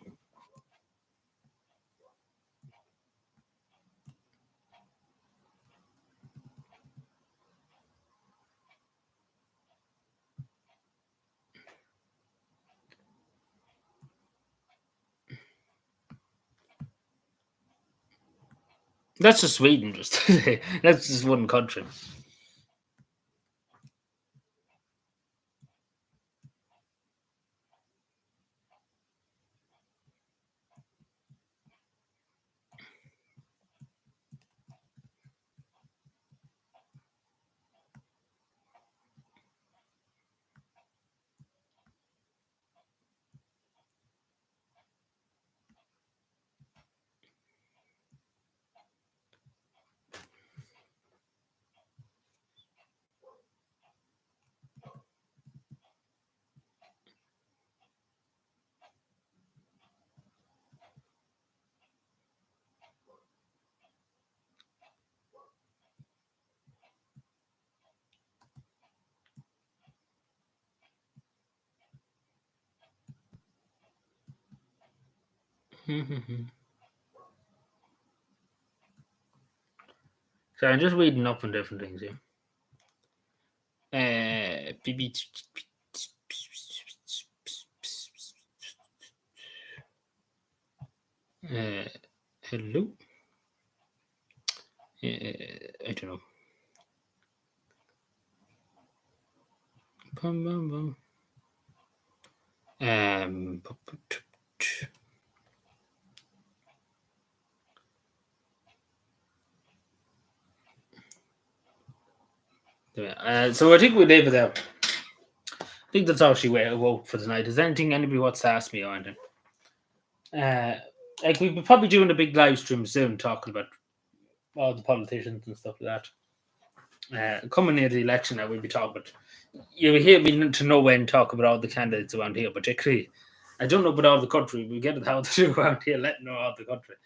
That's just Sweden, just that's just one country. So I'm just reading up on different things here. Hello. I don't know. Bum, bum, bum. So I think we leave it there. I think that's all she woke for tonight. Is there anything anybody wants to ask me or anything? Like we'll be probably doing a big live stream soon, talking about all the politicians and stuff like that. Coming near the election, I will be talking about. You hear me to know when talk about all the candidates around here, particularly. I don't know about all the country. We get it how to do around here. Let know all the country.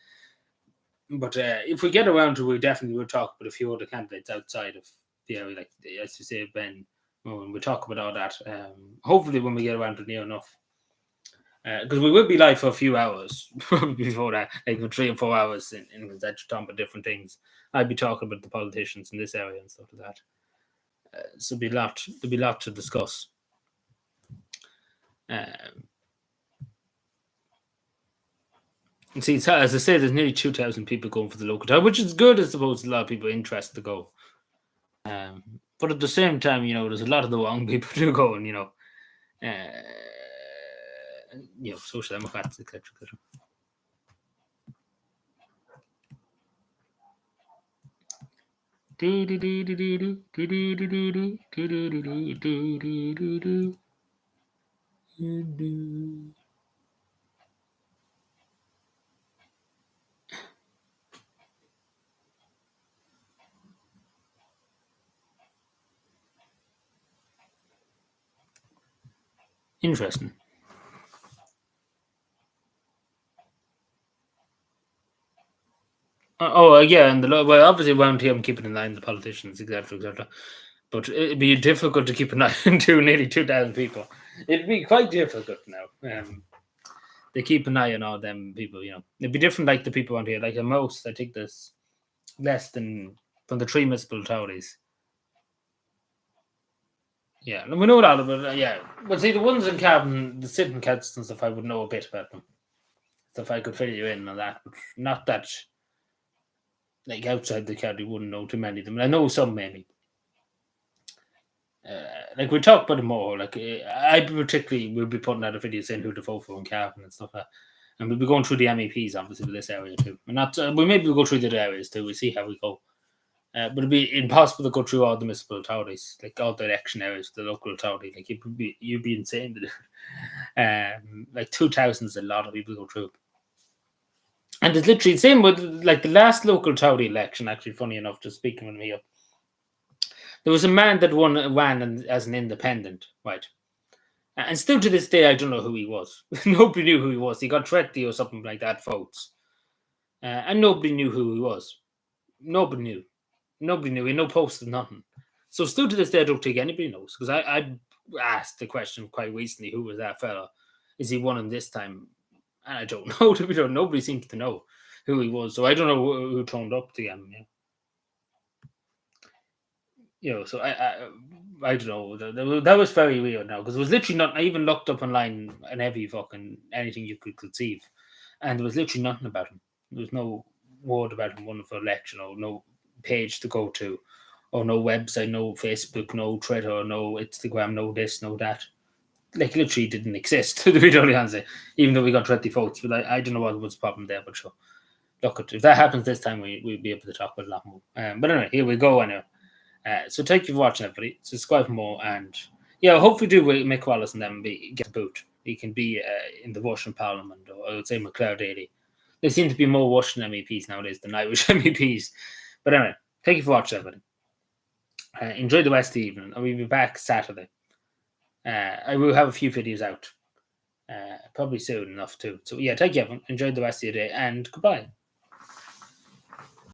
But if we get around to, we definitely will talk about a few other candidates outside of the area, like as you say, Ben. When we talk about all that, hopefully when we get around to near enough, because we will be live for a few hours before that, like for 3 or 4 hours in talking about different things. I'd be talking about the politicians in this area and stuff like that. So there'll be a lot to discuss. See, as I said, there's nearly 2,000 people going for the local town, which is good. I suppose a lot of people are interested to go. But at the same time, there's a lot of the wrong people who go, and social democrats, etc., etc. Interesting. Yeah, and obviously around here I'm keeping an eye on the politicians, etc., etc. But it'd be difficult to keep an eye on nearly 2,000 people. It'd be quite difficult now. They keep an eye on all them people. It'd be different, like the people around here. Like at most, I think there's less than from the 3 municipal authorities. Yeah, and we know that about it. Yeah, but see, the ones in Cavan, the sitting cats and stuff, I would know a bit about them. So if I could fill you in on that, but not that. Like outside the county, wouldn't know too many of them. I know some maybe. Like we talk about them more. Like I particularly will be putting out a video saying who to vote for in Cavan and stuff like that. And we'll be going through the MEPs obviously with this area too. And not we maybe we'll go through the other areas too. We'll see how we go. But it'd be impossible to go through all the municipal authorities, like all the election areas, the local authority. Like you'd be insane to do. Like 2,000 is a lot of people to go through. And it's literally the same with like the last local authority election. Actually, funny enough, just speaking with me up, there was a man that ran as an independent, right? And still to this day, I don't know who he was. Nobody knew who he was. He got 20 or something like that votes, and nobody knew who he was. Nobody knew. Nobody knew. He no posted nothing. So still to this day, I don't think anybody knows because I asked the question quite recently: who was that fella? Is he one this time? And I don't know. To be honest, nobody seems to know who he was. So I don't know who turned up to him. So I don't know. That was very weird now because it was literally not. I even looked up online and every fucking anything you could conceive, and there was literally nothing about him. There was no word about him running for election or no page to go to, or no website, no Facebook, no Twitter, no Instagram, no this, no that. Like literally didn't exist. To be totally honest, even though we got 20 votes, but I don't know what was the problem there. But sure, look, if that happens this time, we'll be able to talk about a lot more. But anyway, here we go. Anyway. So thank you for watching, everybody. Subscribe for more, and hopefully do Mick Wallace and them get a boot. He can be in the Russian Parliament, or I would say McLeod Daly. There seem to be more Russian MEPs nowadays than Irish MEPs. But anyway, thank you for watching, everybody. Enjoy the rest of the evening, and we'll be back Saturday. I will have a few videos out, probably soon enough too. So thank you, everyone. Enjoy the rest of your day, and goodbye.